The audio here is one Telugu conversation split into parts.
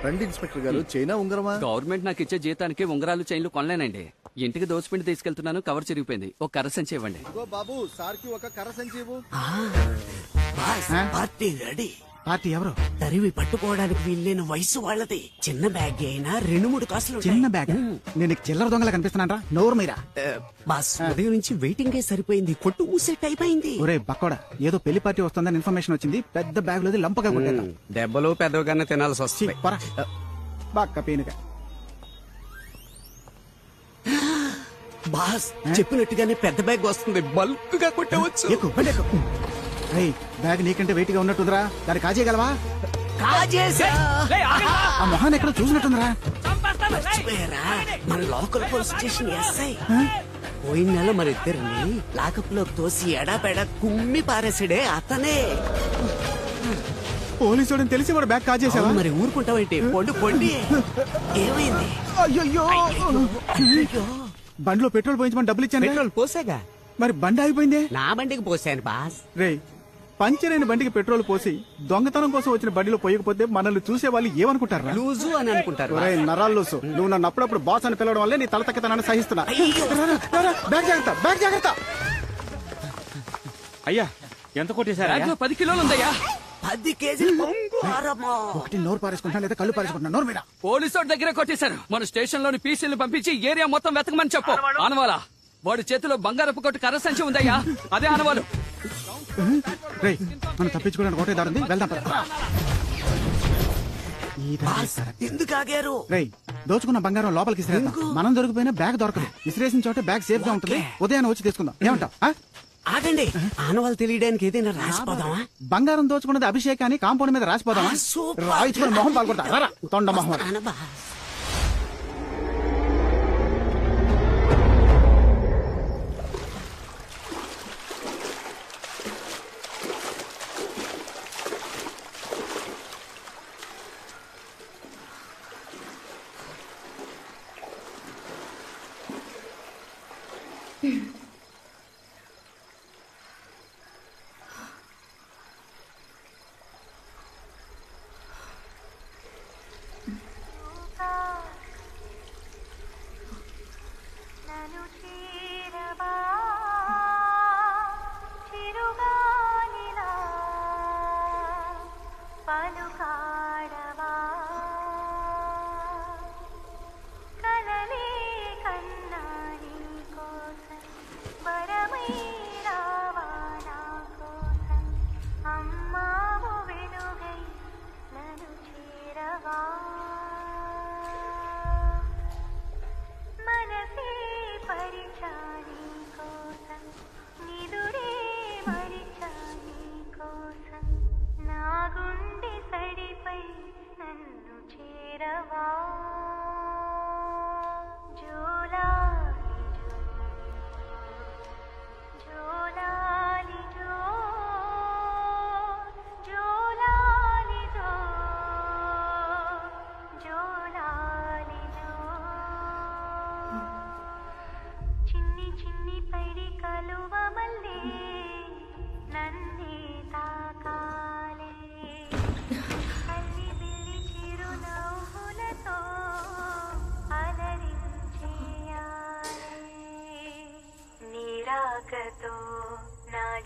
రండి ఇన్స్పెక్టర్ గారు, చైనా ఉంగరమా? గవర్నమెంట్ నాకు ఇచ్చే జీతానికి ఉంగరాలు చైన్లు కొనలేనండి. ఇంటికి దోచిపిండి తీసుకెళ్తున్నాను, కవర్ చిరిగిపోయింది. ఒక కర్ర సంచి ఇవ్వండి. ఇదిగో బాబు, సార్కి ఒక కర్ర సంచి ఇవ్వు. Party ready. పార్టీ ఎవరు? తరివి పట్టుకోవడానికి వీల్లేని వయసు వాళ్ళది. చిన్న బ్యాగ్ అయినా 2-3 కాసులు చిన్న బ్యాగ్. నేను చిల్లర దొంగలా కనిపిస్తున్నారా? నోరు మీరా. బాస్ ఉదయం నుంచి వెయిటింగ్ సరిపోయింది. కొట్టు మూసే టైప్ అయింది. ఒరే బక్కోడా, ఏదో పెళ్లి పార్టీ వస్తుందని ఇన్ఫర్మేషన్ వచ్చింది. పెద్ద బ్యాగ్ లోది లంపగా కొట్టేద్దాం. దెబ్బలు పెద్దగానే తినాల్సి వస్తుంది. బాక్క పీనుక. బాస్ చెప్పినట్టుగానే పెద్ద బ్యాగ్ వస్తుంది. బల్క్ గా కొట్టవచ్చు. బ్యాగ్ నీకంటే వెయిట్ గా ఉన్నట్టుందిరా, దాన్ని కాజేయగలవా? ఆ మొహాన్ని ఎక్కడ చూసినట్టుందిరా. మర్చిపోయారా? మన లోకల్ పోలీస్ స్టేషన్ ఎస్ఐ పోయిన నెల మరి ఇద్దరిని లాకప్ లోకి తోసి ఎడాపెడా కుమ్మి పారేసాడే అతనే. పోలీసు తెలిసి వాడు బ్యాగ్ కాజేసావా? మరి ఊరుకుంటావేంటి? పొండి పొండి. ఏమైంది? అయ్యో బండిలో పెట్రోల్ పోయించమని డబ్బులు ఇచ్చాను. పెట్రోల్ పోసాగా. మరి బండి ఆగిపోయిందే. నా బండికి పోసాను బాస్. రే, పంచర్ అయిన బండికి పెట్రోల్ పోసి దొంగతనం కోసం వచ్చిన బండిలో పోయకపోతే మనల్ని చూసే వాళ్ళు ఏమనుకుంటారు? లూజు అని అనుకుంటారు. నరాలు లూసు. నువ్వు నన్ను అప్పుడప్పుడు బాస్ అని పిలవడం వల్లే నీ తల తక్కతనాన్ని సహిస్తున్నా. బ్యాగ్ జాగ్రత్త, బ్యాగ్ జాగ్రత్త. అయ్యా ఎంత కొట్టేశారు? 10 కిలోలు ఉందయ్యా. 10 కేజీలు ఒకటి నోరు పారేసుకుంటా లేదా కళ్ళు పారేసుకుంటా. నోరు మీద. పోలీసు దగ్గరే కొట్టేశారు. మన స్టేషన్ లోని పీసీలు పంపించి ఏరియా మొత్తం వెతకమని చెప్పు. ఆనవాలా వాడి చేతిలో బంగారపు కొట్టు కర్ర సంచి ఉందయ్యా, అదే ఆనవాలు. రే, మనం తప్పించుకోవడానికి ఒకటే దారుంది, వెళ్దాం. ఎందుకు ఆగారు? రే, దోచుకున్న బంగారం లోపలికి ఇసిరేద్దాం. మనం దొరికిపోయినా బ్యాగ్ దొరకదు. ఇసిరేసిన చోట బ్యాగ్ సేఫ్ గా ఉంటుంది. ఉదయాన్నే వచ్చి తీసుకుందాం. ఏమంటావ్? ఆగండి, ఆనవాళ్ళు తెలియడానికి ఏదైనా రాసిపోదామా? బంగారం దోచుకున్నది అభిషేక్ అని కాంపౌండ్ మీద రాసిపోదామా? రాయించుకుని మొహం పాల్గొడతా. తొండ మొహం.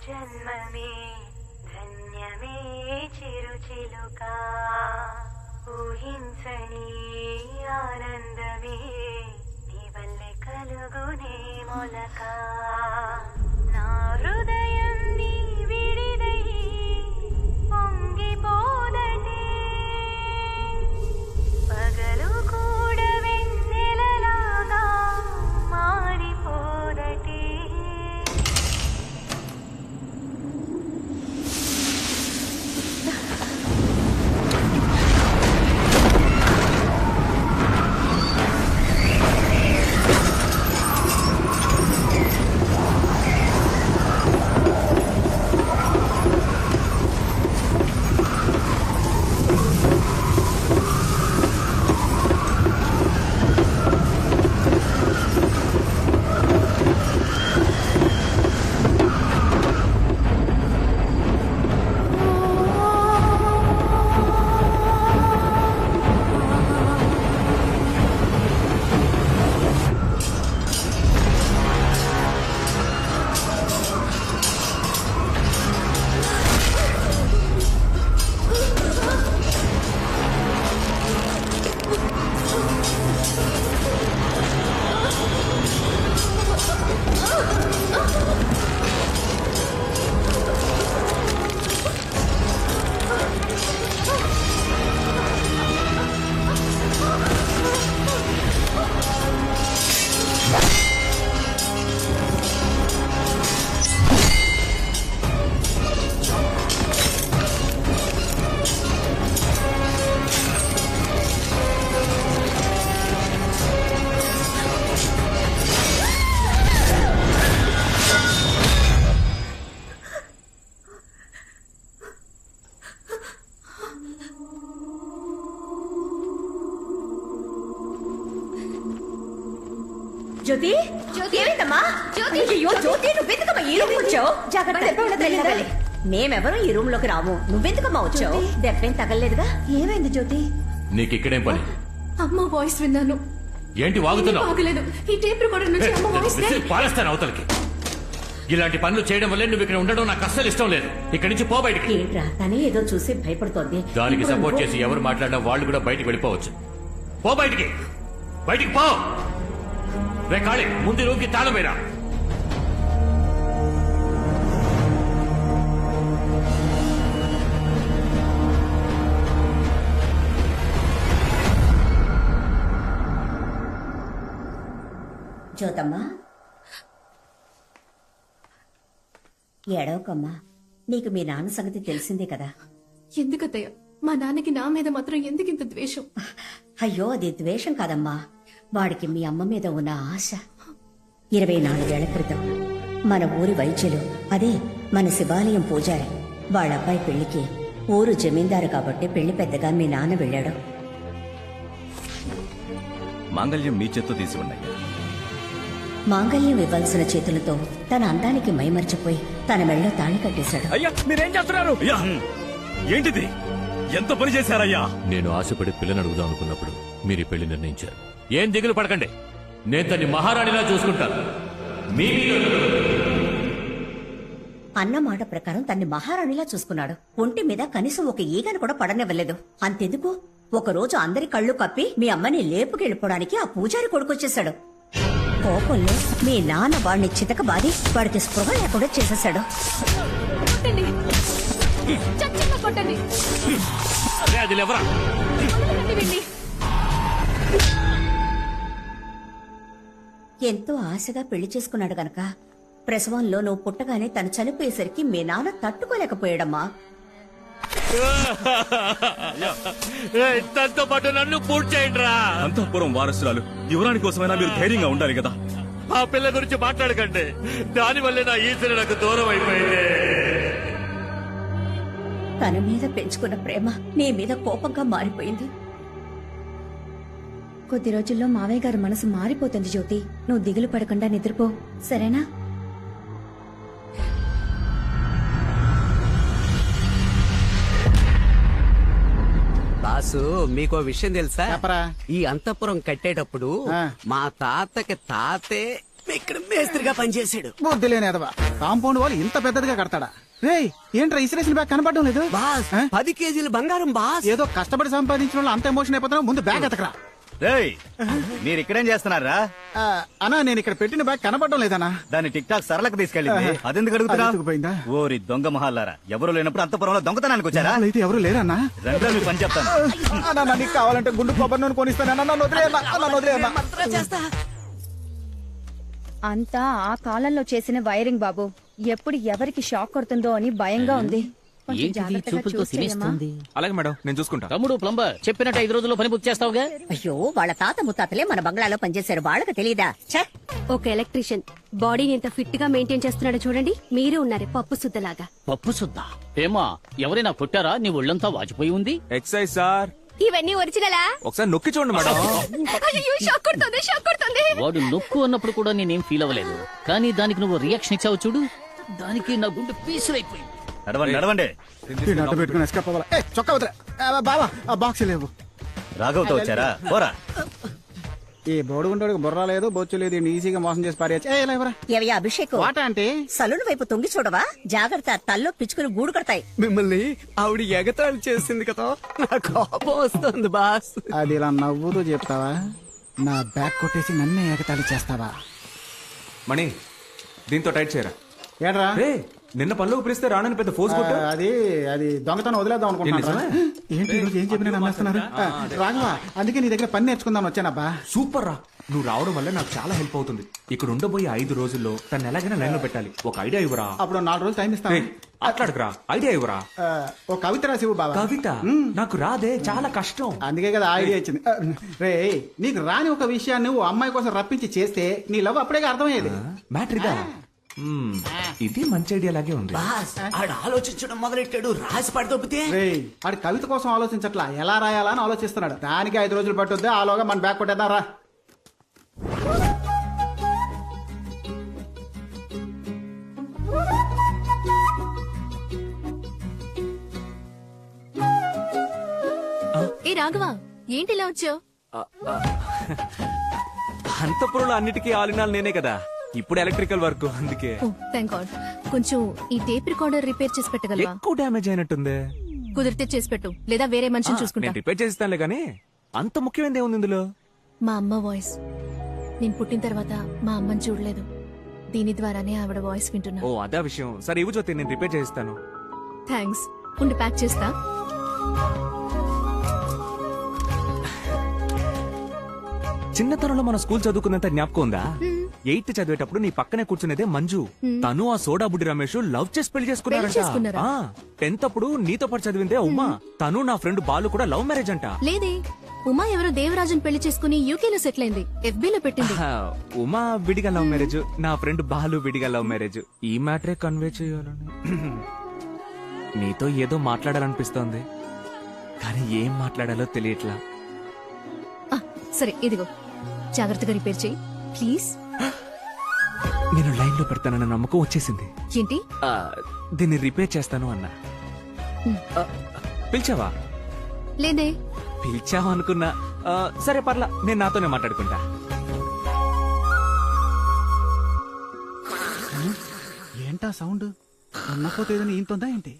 జన్మమే ధన్యమే చిరుచిలుక ఊహించని ఆనందమే నీ వల్లే కలుగునే మొలక నా హృదయం నీ విడిదై పొంగిపోదటే పగలు కూడా వెన్నెలలాగా మారిపోదటే జ్యోతి జ్యోతి ఏమైందమ్మా జ్యోతి అయ్యో జ్యోతి నువ్వెందుకమ్మా ఈ రూమ్ వచ్చావు జాగ్రత్త మేమెవరూ ఈ రూమ్ లోకి రాము నువ్వెందుకమ్మా వచ్చావు దెబ్బేం తగలలేదుగా ఏమైంది జ్యోతి నీకు ఇక్కడేం పని? అమ్మ వాయిస్ విన్నాను. ఏంటి వాగుతున్నావు? బాగలేదు. ఈ టేప్ రికార్డర్ నుంచి అమ్మ వాయిస్ పారేస్తాను అవతలకి. ఇలాంటి పనులు చేయడం వల్లే నువ్వు ఇక్కడ ఉండడం నాకు అస్సలు ఇష్టం లేదు. ఇక్కడి నుంచి పో బయటికి. ఏంట్రా తనే ఏదో చూసి భయపడుతోంది. దానికి సపోర్ట్ చేసి ఎవరు మాట్లాడినా వాళ్ళు కూడా బయటికి వెళ్ళిపోవచ్చు. పో బయటికి, బయటికి పో. రే కాళీ, ముందు రూమ్కి తాళం వేరా. జ్యోతమ్మా ఏడవకమ్మా, నీకు మీ నాన్న సంగతి తెలిసిందే కదా. ఎందుకత్తయ్య మా నాన్నకి నా మీద మాత్రం ఎందుకింత ద్వేషం? అయ్యో అది ద్వేషం కాదమ్మా, వాడికి మీ అమ్మ మీద ఉన్న ఆశ. 24 ఏళ్ల క్రితం మన ఊరి వైద్యులు, అదే మన శివాలయం పూజారి వాళ్ళ అబ్బాయి పెళ్లికి ఊరు జమీందారు కాబట్టి పెళ్లి పెద్దగా మీ నాన్న వెళ్ళాడు. మాంగళ్యం మీ చేత్తో తీసి ఉన్నాయి. మాంగళ్యం ఇవ్వాల్సిన చేతులతో తన అందానికి మైమర్చిపోయి తన మెళ్ళో తాళి కట్టేశాడు. అయ్యా మీరేం చేస్తున్నారు? అయ్యా ఏంటిది? ఎంత పని చేశారయ్యా? నేను ఆశపడి పిల్లని అడుగుదాం అనుకున్నప్పుడు మీరు ఈ పెళ్లి నిర్ణయించారు. ఏం దిగులు పడకండి, నేను తన్ని మహారాణిలా చూసుకుంటాను. మీ అన్న మాట ప్రకారం తన్ని మహారాణిలా చూసుకున్నాడు. ఒంటి మీద కనీసం ఒక ఈగను కూడా పడనివ్వలేదు. అంతెందుకు, ఒకరోజు అందరి కళ్ళు కప్పి మీ అమ్మని లేపుకెళ్ళిపోవడానికి ఆ పూజారి కొడుకొచ్చేశాడు. కోపంలో మీ నాన్న వాడిని చితకబాది వాడికి స్పృహ లేకుండా చేసేశాడు. కొట్టండి, చచ్చిందా కొట్టండి. అది లేవరా. వదలకండి వీణ్ణి. ఎంతో ఆశగా పెళ్లి చేసుకున్నాడు గనక ప్రసవంలో నువ్వు పుట్టగానే తను చనిపోయేసరికి మీ నాన్న తట్టుకోలేకపోయాడమ్మా. తనతో పాటు నన్ను పూర్తి చేయండి రా. అంతఃపురం వారసురాలు యువరాణి కోసమైనా మీరు ధైర్యంగా ఉండాలి కదా. ఆ పిల్ల గురించి మాట్లాడకండి, దానివల్లే నా ఈశ్వరు నాకు దూరం అయిపోయింది. తన మీద పెంచుకున్న ప్రేమ నీ మీద కోపంగా మారిపోయింది. కొద్ది రోజుల్లో మావయ్య గారి మనసు మారిపోతుంది జ్యోతి. నువ్వు దిగులు పడకుండా నిద్రపో, సరేనా? బాసు మీకో విషయం తెలుసా? చెప్పరా. ఈ అంతఃపురం కట్టేటప్పుడు ఆ. మా తాతకి తాతే ఇక్కడ మేస్త్రిగా పనిచేశాడు. బుద్ధి లేనేదవా, కాంపౌండ్ వాళ్ళు ఇంత పెద్దదిగా కడతాడా? రేయ్ ఏంట్రా ఇసిరేసిన బ్యాగ్ కనపడడం లేదు? బాస్ ఆ? 10 కేజీల బంగారం బాస్. ఏదో కష్టపడి సంపాదించిన వాళ్ళు అంత ఎమోషన్ అయిపోతున్నావు. ముందు బ్యాగ్ ఎతకరా. మీరు ఇక్కడేం చేస్తున్నారా? అన్నా నేను ఇక్కడ పెట్టిన బ్యాగ్ కనపడడం లేదన్నా. దాన్ని టిక్ టాక్ సరళకు తీసుకెళ్ళింది. అదెందుకు అడుగుతున్నా? అది ఎత్తుకుపోయిందా? ఓరి దొంగ మహాలారా, ఎవరు లేనప్పుడు అంతపురంలో దొంగతనానికి వచ్చారా? అయితే ఎవరు లేరన్నా? రండి మీ పని చెప్తాను. అన్నా నీకు కావాలంటే గుండు కొబ్బరి నూనె కొనిస్తాను. నన్ను వదిలేయన్నా. మంత్రం చేస్తా. అంతా ఆ కాలంలో చేసిన వైరింగ్ బాబు. ఎప్పుడు ఎవరికి షాక్ కొడుతుందో అని భయంగా ఉంది. కొంచెం జాగ్రత్తగా చూసి చేయమ్మా. అలాగే మేడం, నేను చూసుకుంటా. తమ్ముడు ప్లంబర్ చెప్పినట్టు 5 రోజుల్లో పని పూర్తి చేస్తావుగా? అయ్యో వాళ్ళ తాత ముత్తాతలే మన బంగ్లాలో పనిచేశారు, వాళ్ళకి తెలీదా? ఛ! ఒక ఎలక్ట్రీషియన్ బాడీని ఎంత ఫిట్ గా మెయింటైన్ చేస్తున్నాడో చూడండి. మీరు ఉన్నారు పప్పు సుద్దలాగా. పప్పు సుద్దా ఏమా? ఎవరైనా కొట్టారా? నీ ఒళ్ళంతా వాచిపోయి ఉంది. ఎక్సైజ్ సార్, ఇవన్నీ ఒరిజినలా? ఒకసారి నొక్కి చూడండి మేడం. అయ్యో, షాక్ కొడుతుంది, షాక్ కొడుతుంది. వాడు నొక్కు అన్నప్పుడు కూడా నేనేం ఫీల్ అవ్వలేదు, కానీ దానికి నువ్వు రియాక్షన్ ఇచ్చావు చూడు, దానికి నా గుండె పీసులైపోయింది. నడవండి నడవండి. అడ్డు పెట్టుకుని ఎస్కేప్ అవ్వాలా? చొక్కా వదిలే. బాబా ఆ బాక్స్ లేవు. రాఘవతో వచ్చారా? పోరా. ఈ బోడుగుంటోడికి బుర్ర లేదు, బొచ్చు లేదు, ఈజీగా మోసం చేసి పారేయచ్చు. ఏవయ్యా అభిషేక్, వాట అంటే సలూన్ వైపు తొంగి చూడవా? జాగ్రత్త, తల్లో పిచ్చుకుని గూడు కడతాయి. మిమ్మల్ని ఆవిడ ఎగతాళి చేసింది కదా, నా కోపం వస్తుంది బాస్. అది ఇలా నవ్వుతూ చెప్తావా? నా బ్యాగ్ కొట్టేసి నన్నే ఏకతాళి చేస్తావా? మణి, దీంతో టైట్ చేయరా. ఏడ్రా? నిన్న పనులు ఉపరిస్తే రానని పెద్ద ఫోర్స్ కొట్టు. అది దొంగతనం వదిలేద్దాం అనుకుంటున్నా. ఏంటి ఈరోజు ఏం చెప్పినా నమ్మేస్తున్నారు? రాఘవ, అందుకే నీ దగ్గర పని నేర్చుకుందాం వచ్చానబ్బా. సూపర్ రా, నువ్వు రావడం వల్ల నాకు చాలా హెల్ప్ అవుతుంది. ఇక్కడ ఉండబోయే 5 రోజుల్లో తను ఎలాగైనా లైన్ లో పెట్టాలి. ఒక ఐడియా ఇవ్వరా? అప్పుడు 4 రోజులు టైం ఇస్తాను. అట్లాడుకురా, ఐడియా ఇవ్వరా. ఓ కవిత రాసివు బాబా. కవిత నాకు రాదే, చాలా కష్టం. అందుకే కదా ఐడియా ఇచ్చింది. రే, నీకు రాని ఒక విషయాన్ని నువ్వు అమ్మాయి కోసం రప్పించి చేస్తే నీ లవ్ అప్పుడే అర్థమయ్యేది. మ్యాటర్ ఇదా? ఇది మంచి ఐడియా లాగే ఉంది. బాస్ ఆడ ఆలోచించడం మొదలెట్టాడు, రాసి పడదొబ్బితే. ఆడు కవిత కోసం ఆలోచించట్లా, ఎలా రాయాలా అని ఆలోచిస్తున్నాడు. దానికి 5 రోజులు పట్టుద్ది. ఆలోగా మన బ్యాగ్ కొట్టేద్దాం రా. ఏ రాఘవ ఏంటి ఇలా వచ్చావు? అంతపురంలో అన్నిటికీ ఆలినాలు నేనే కదా, ఇప్పుడు ఎలక్ట్రికల్ వర్క్, అందుకే. Thank God. కొంచెం ఈ టేప్ రికార్డర్ రిపేర్ చేసి పెట్టగలవా? ఎక్కువ డ్యామేజ్ అయినట్టుంది. కుదిరితే చేసి పెట్టు, లేదా వేరే మనిషిని చూసుకుంటా. నేను రిపేర్ చేస్తానులే గానీ అంత ముఖ్యమైనది ఏముంది ఇందులో? మా అమ్మ వాయిస్. నేను పుట్టిన తర్వాత మా అమ్మని చూడలేదు, దీని ద్వారానే ఆవిడ వాయిస్ వింటున్నా. ఓ అదా విషయం. సరే ఇవ్వు జ్యోతి, నేను రిపేర్ చేస్తాను. థ్యాంక్స్. ఉండి ప్యాక్ చేస్తా. చిన్నతనంలో మన స్కూల్ చదువుకున్నంత జ్ఞాపకం ఉందా? 8th చదివేటప్పుడు నీ పక్కనే కూర్చునేదే మంజు. తను ఆ సోడా బుడ్డి రమేష్ లవ్ చేసి పెళ్లి చేసుకున్నారంట. 10th అప్పుడు నీతో పాటు చదివిందే ఉమా, తను నా ఫ్రెండ్ బాలు కూడా లవ్ మ్యారేజ్ అంట. లేదే, ఉమా ఎవరో దేవరాజుని పెళ్లి చేసుకుని యూకేలో సెటిల్ అయింది. FB లో పెట్టింది. ఉమా విడిగా లవ్ మ్యారేజ్, నా ఫ్రెండ్ బాలు విడిగా లవ్ మ్యారేజ్. ఈ మ్యాటరే కన్వే చేయాలని నీతో ఏదో మాట్లాడాలనిపిస్తోంది, కానీ ఏం మాట్లాడాలో తెలియట్లా. సరే ఇదిగో, జాగ్రత్తగా రిపేర్ చేయి ప్లీజ్. నేను లైన్ లో పెడతానన్న నమ్మకం వచ్చేసింది. ఏంటి? దీన్ని రిపేర్ చేస్తాను అన్నా. పిలిచావా? లేదే. పిలిచావా అనుకున్నా. సరే పర్లా, నేను నాతోనే మాట్లాడుకుంటా. ఏంటా సౌండ్? ఉన్నపోతే ఏదైనా ఈంతుందా ఏంటి?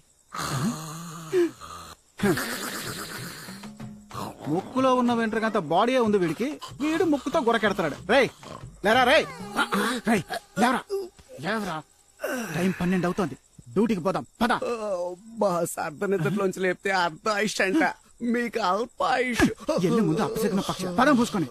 ముక్కులో ఉన్న వెంట్రుకంత బాడీ ఉంది వీడికి, వీడు ముక్కుతో గురకెడతాడు. రేయ్ లేరా, రేయ్ లేవరా, లేవరా. టైం 12 అవుతోంది, డ్యూటీకి పోదాం పద. బాస్ అర్ధనిద్రలోంచి లేపితే అర్ధ ఆయుష్ అంట, మీకు అల్ప ఆయుష్. ఎల్లి ముందు అప్పసెక్కిన పక్షి పదం పూసుకొని.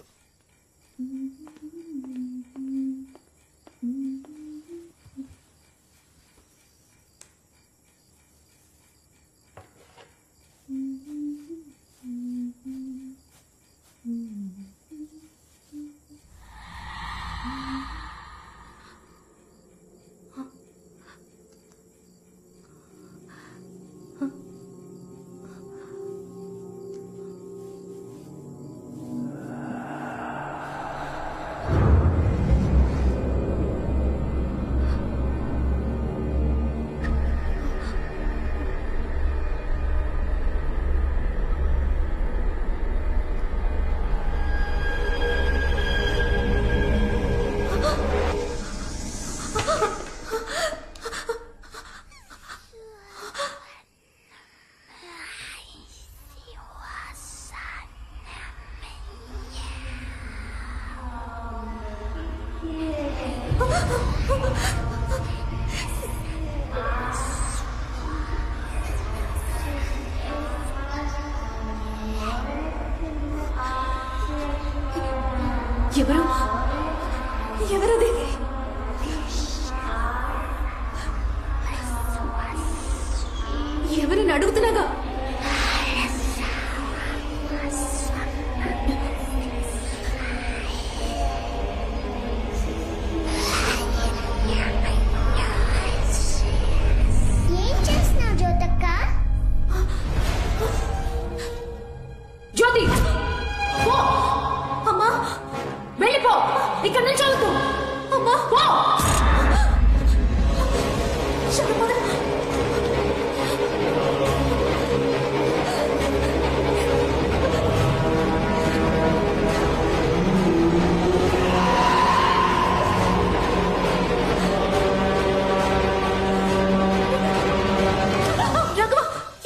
ఎవరు? ఎవరది? ఎవరిని అడుగుతున్నాగా? ఏం చేస్తున్నావు జ్యోతక్క? జ్యోతి పో. అమ్మా వెళ్ళిపో, ఇక్కడ నుంచి అవుతూ. అమ్మా పో.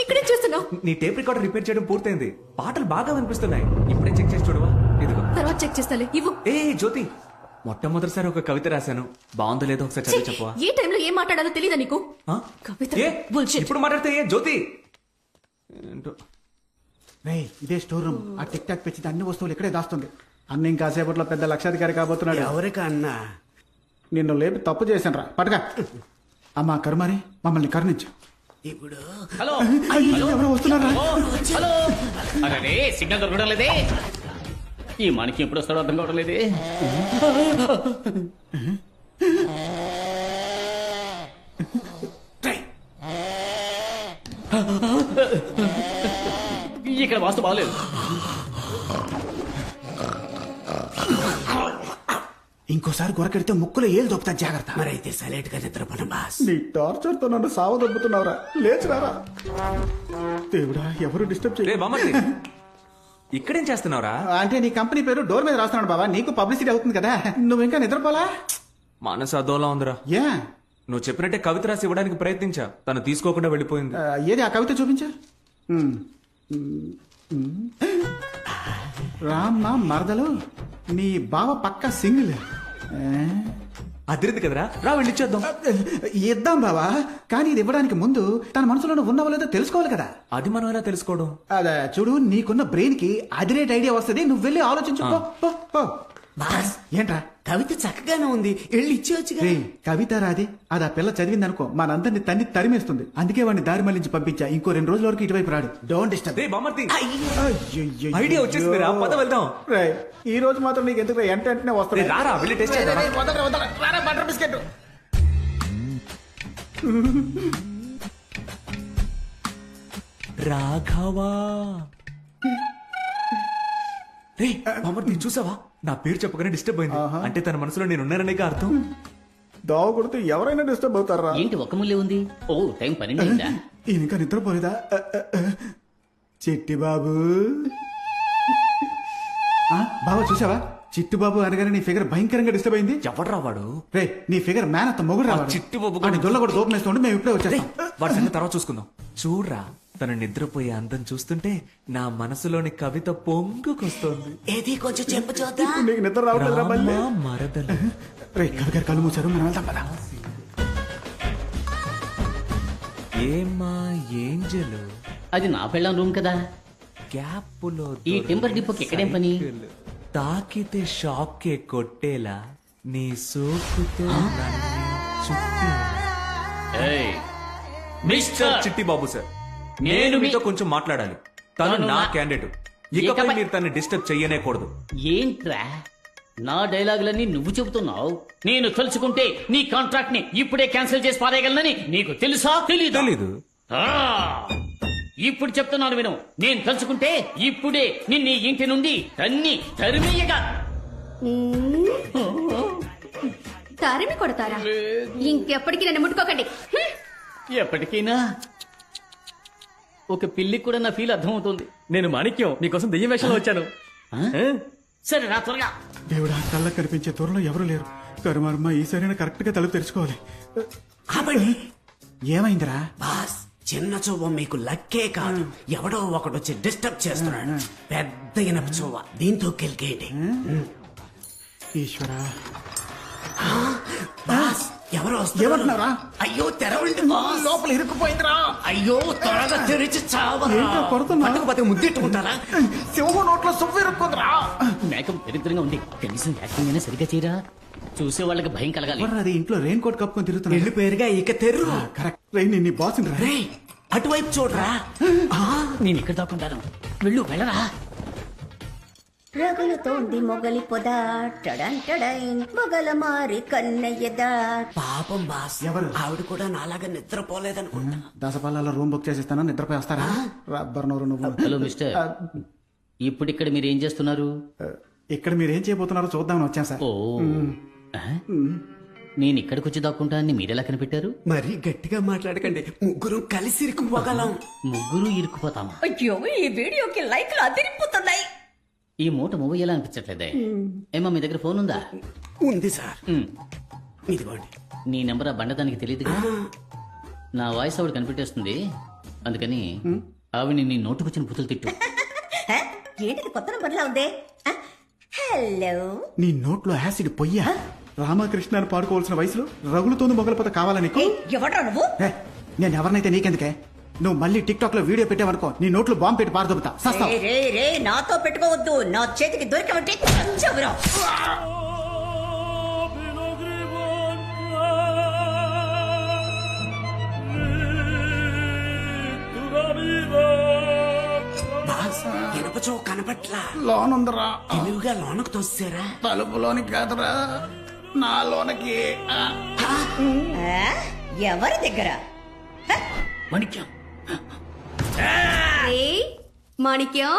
ఇక్కడే చూస్తున్నావు. నీ టేప్ రికార్డర్ రిపేర్ చేయడం పూర్తయింది, పాటలు బాగా వినిపిస్తున్నాయి. ఇప్పుడే చెక్ చేసి చూడవా? ఇదిగో. తర్వాత చెక్ చేస్తాలే, ఇవ్వు. ఏ జ్యోతి, మొట్టమొదటిసారి ఒక కవిత రాశాను, బాగుందో లేదో ఒకసారి చదివి చెప్పవా? ఏ టైంలో ఏం మాట్లాడాలో తెలీదా నీకు? కవిత ఏ bullshit. ఇప్పుడు మాట్లాడితే ఏ జ్యోతి? ఏంటో. రేయ్ ఇదే స్టోర్ రూమ్. ఆ టిక్ టాక్ పెంచితే అన్ని వస్తువులు ఇక్కడే దాస్తుంది. అన్న ఇంకాసేపట్లో పెద్ద లక్షాధికారి కాబోతున్నాడు. ఎవరికి అన్నా? నిన్ను లేపి తప్పు చేశాను రా, పటగా. అమ్మా కరుమారి, మమ్మల్ని కరుణించు. ఇప్పుడు హలో ఎవరో వస్తున్నారా? హలో, అరే సిగ్నల్ దొరకడం లేదే. ఈ మనకి ఎప్పుడు వస్తాడో అర్థం కావడం లేదే. ఇక్కడ వాస్తు బాగలేదు. ఇంకోసారి గొరకెడితే ముక్కులో ఏళ్ళు దొప్పుతా, జాగ్రత్త. మరైతే సైలెంట్ గా నిద్రపోను బాస్. నీ టార్చర్ తో నన్ను సావ దొబ్బుతున్నావురా, లేచిరారా. దేవుడా, ఎవరు డిస్టర్బ్ రే బామ్మర్ది, ఇక్కడేం చేస్తున్నావురా? అంటే నీ కంపెనీ పేరు డోర్ మీద రాస్తున్నాడు బావా, నీకు పబ్లిసిటీ అవుతుంది కదా. నువ్వు ఇంకా నిద్రపోలా? మనసు అదోలా ఉందిరా. ఏ నువ్వు చెప్పినట్టే కవిత రాసి ఇవ్వడానికి ప్రయత్నించా, తను తీసుకోకుండా వెళ్ళిపోయింది. ఏది ఆ కవిత చూపించా? రామ్మ మరదలు, నీ బావ పక్క సింగిల్. అదిరింది కదరా, రా వెళ్ళిచ్చేద్దాం. ఇద్దాం బావా, కానీ ఇది ఇవ్వడానికి ముందు తన మనసులో ఉన్నావో లేదో తెలుసుకోవాలి కదా. అది మనం ఎలా తెలుసుకోవడం? అదే చూడు, నీకున్న బ్రెయిన్ కి అదిరేట్ ఐడియా వస్తుంది, నువ్వు వెళ్ళి ఆలోచించు. పో, పో, పో. బాస్ ఏంట్రా? కవిత చక్కగానే ఉంది, వెళ్ళి ఇచ్చేవచ్చుగా. రే కవిత రాది, అది ఆ పిల్ల చదివింది అనుకో మనందరిని తన్ని తరిమేస్తుంది. అందుకే వాడిని దారి మళ్ళించి పంపించా. ఇంకో 2 రోజుల వరకు ఇటువైపు రాడు. Don't disturb. రేయ్ బామ్మర్ది, అయ్యో. ఐడియా వచ్చేసింది రా, పద వెళ్దాం. ఈ రోజు మాత్రం నీకు ఎందుకు వెంటనే వస్తుంది. రేయ్ రారా, వెళ్ళి టెస్ట్ చేద్దాం. Butter biscuit. రాఘవా, రే బామ్మర్ది చూసావా, నా పేరు చెప్పగానే డిస్టర్బ్ అయింది. అంటే తన మనసులో నేను ఉన్నాననే అర్థం. దోవ కొడితే ఎవరైనా డిస్టర్బ్ అవుతారా? ఏంటి ఒక్క ముల్లే ఉంది? ఓ టైం 12 అయిందా? ఈయన ఇంకా నిద్రపోలేదా? చిట్టి బాబు. బాబా చూసావా, చిట్టు బాబు అనగానే నీ ఫిగర్ భయంకరంగా డిస్టర్బ్ అయింది. ఎవడ్రా వాడు? రే నీ ఫిగర్ మ్యాన్ అంత మొగుడు రావాలి. చిట్టు బాబు వాడి దొల్ల కూడా దూపం వేస్తుంటే మేము ఇప్పుడే వచ్చేస్తాం. వాడి సంగతి తర్వాత చూసుకుందాం. చూడ్రా, తను నిద్రపోయే అందం చూస్తుంటే నా మనసులోని కవిత పొంగుకొస్తోంది. ఏది కొంచెం చెప్పు చూద్దాం. నీకు నిద్ర రావట్లేదురా మళ్ళీ? రామ మరదలు. రే కవి గారు కళ్ళు మూసారు, మనం వెళ్తాం పద. ఏమా ఏంజలు, అది నా పెళ్ళం రూమ్ కదా. గ్యాప్పులో ఈ టెంపర్ డిపోకి ఎక్కడేం పని? తాకితే షాకే కొట్టేలా నీ సోకుతో నన్ను చుట్టేలా. ఏయ్, మిస్టర్ చిట్టి బాబు సార్, నేను మీతో కొంచెం మాట్లాడాలి. తను తను నా నా- క్యాండిడేట్. ఇకపై ఇకపై- మీరు తను డిస్టర్బ్ చెయ్యనే కూడదు. ఏంట్రా నా డైలాగులన్నీ నువ్వు చెబుతున్నావు? నేను తలుచుకుంటే నీ కాంట్రాక్ట్ ని ఇప్పుడే క్యాన్సిల్ చేసి పారేయగలనని నీకు తెలుసా? తెలీదు. ఇప్పుడు చెప్తున్నాను విను. నేను తలుచుకుంటే ఇప్పుడే నిన్ను ఈ ఇంటి నుండి తరిమేయగా. తరిమి కొడతారా? ఇంకెప్పటికీ నన్ను ముట్టుకోకండి. ఎప్పటికైనా ఒక పిల్లికి కూడా నా ఫీల్ అర్థమవుతుంది. నేను మాణిక్యం, నీకోసం దెయ్యం వేషంలో వచ్చాను. సరే రా త్వరగా. దేవుడా, కళ్ళకు కనిపించే త్వరలో ఎవరు లేరు. కరుమర్మ ఈసారైనా కరెక్ట్ గా తలుపు తెరుచుకోవాలి. ఆపండి. ఏమైందిరా? బాస్ చిన్న చూవ మీకు లక్కే కాదు, ఎవడో ఒకడు వచ్చి డిస్టర్బ్ చేస్తున్నాడు. పెద్ద ఇనప చూవ, దీంతో కెలికేయండి. ఈశ్వరా, బాస్ ఎవరో ఏమంటున్నారా? అయ్యో తెరవండి బాస్, లోపల ఇరుక్కుపోయిందిరా. అయ్యో త్వరగా తెరిచి చావరా. ఏంటో కొడుతున్నా? పట్టుకుపోతే ముద్దెట్టుకుంటారా? సింహం నోట్లో సువ్వు ఇరుక్కుందిరా. మేకప్ దరిద్రంగా ఉంది. కనీసం యాక్టింగ్ అయినా సరిగ్గా చేయరా. చూసే వాళ్ళకి భయం కలగాలి. అది ఇంట్లో రెయిన్ కోట్ కప్పుకొని తిరుగుతున్నా. వెళ్ళి పేరుగా ఇక తెర్రు. కరెక్ట్. రెయిన్ నీ బాస్ రా. రేయ్ అటువైపు చూడరా. నేను ఇక్కడ దాక్కుంటాను. వెళ్ళు, వెళ్ళరా. రగులుతోంది మొగలి పొద టడంటడైన్ మొగల మారి కన్నయ్యదా. పాపం బాస్, ఎవరు? ఆవిడ కూడా నాలాగా నిద్రపోలేదనుకుంటా. దసపల్లాలో రూమ్ బుక్ చేసిస్తాను, నిద్రపోయి వస్తారా? రబ్బర్ నోరు నువ్వు. హలో మిస్టర్, ఇప్పుడు ఇక్కడ మీరు ఏం చేస్తున్నారు? ఇక్కడ మీరేం చేయబోతున్నారో చూద్దామని వచ్చాం సార్. ఓ నేను ఇక్కడికి వచ్చి దాక్కుంటా అని మీరెలా కనిపెట్టారు? మరీ గట్టిగా మాట్లాడకండి, ముగ్గురు కలిసి ఇరుక్కుపోగలం. ముగ్గురు ఇరుక్కుపోతామా? అయ్యో, ఈ వీడియోకి లైక్లు అదిరిపోతున్నాయి. ఈ మూట మూవ్ ఎలా అనిపించట్లేదే. ఏమా మీ దగ్గర ఫోన్ ఉందా? ఉంది సార్. ఇదిగోండి. నీ నెంబర్ ఆ బండదానికి తెలియదుగా. నా వాయిస్ ఆవిడ కనిపెట్టేస్తుంది. అందుకని ఆవిడ నీ నోటుకొచ్చిన బుతులు తిట్టు. ఏంటిది కొత్త నంబర్లా ఉంది? హలో, నీ నోట్లో యాసిడ్ పొయ్యా? రామకృష్ణ అని పాడుకోవాల్సిన వయసులో రగులుతోంది మొగలపోత కావాలా నీకు? ఎవడ్రా నువ్వు? నేను ఎవరినైతే నీకెందుకే? నువ్వు మళ్ళీ టిక్ టాక్ లో వీడియో పెట్టావనుకో, నీ నోట్లో బాంబు పెట్టి పారదొబ్బుతా. సస్తావు. రే నాతో పెట్టుకోవద్దు. నా చేతికి దొరికమంటే చంచవురా. బాస్ ఇనప చూవ కనపట్లా. లోనుందరా. తెలివిగా లోనకు తోసారా? తలుపులోనికి కాదురా, నా లోనకి. ఎవరి దగ్గర? మాణిక్యం, మాణిక్యం,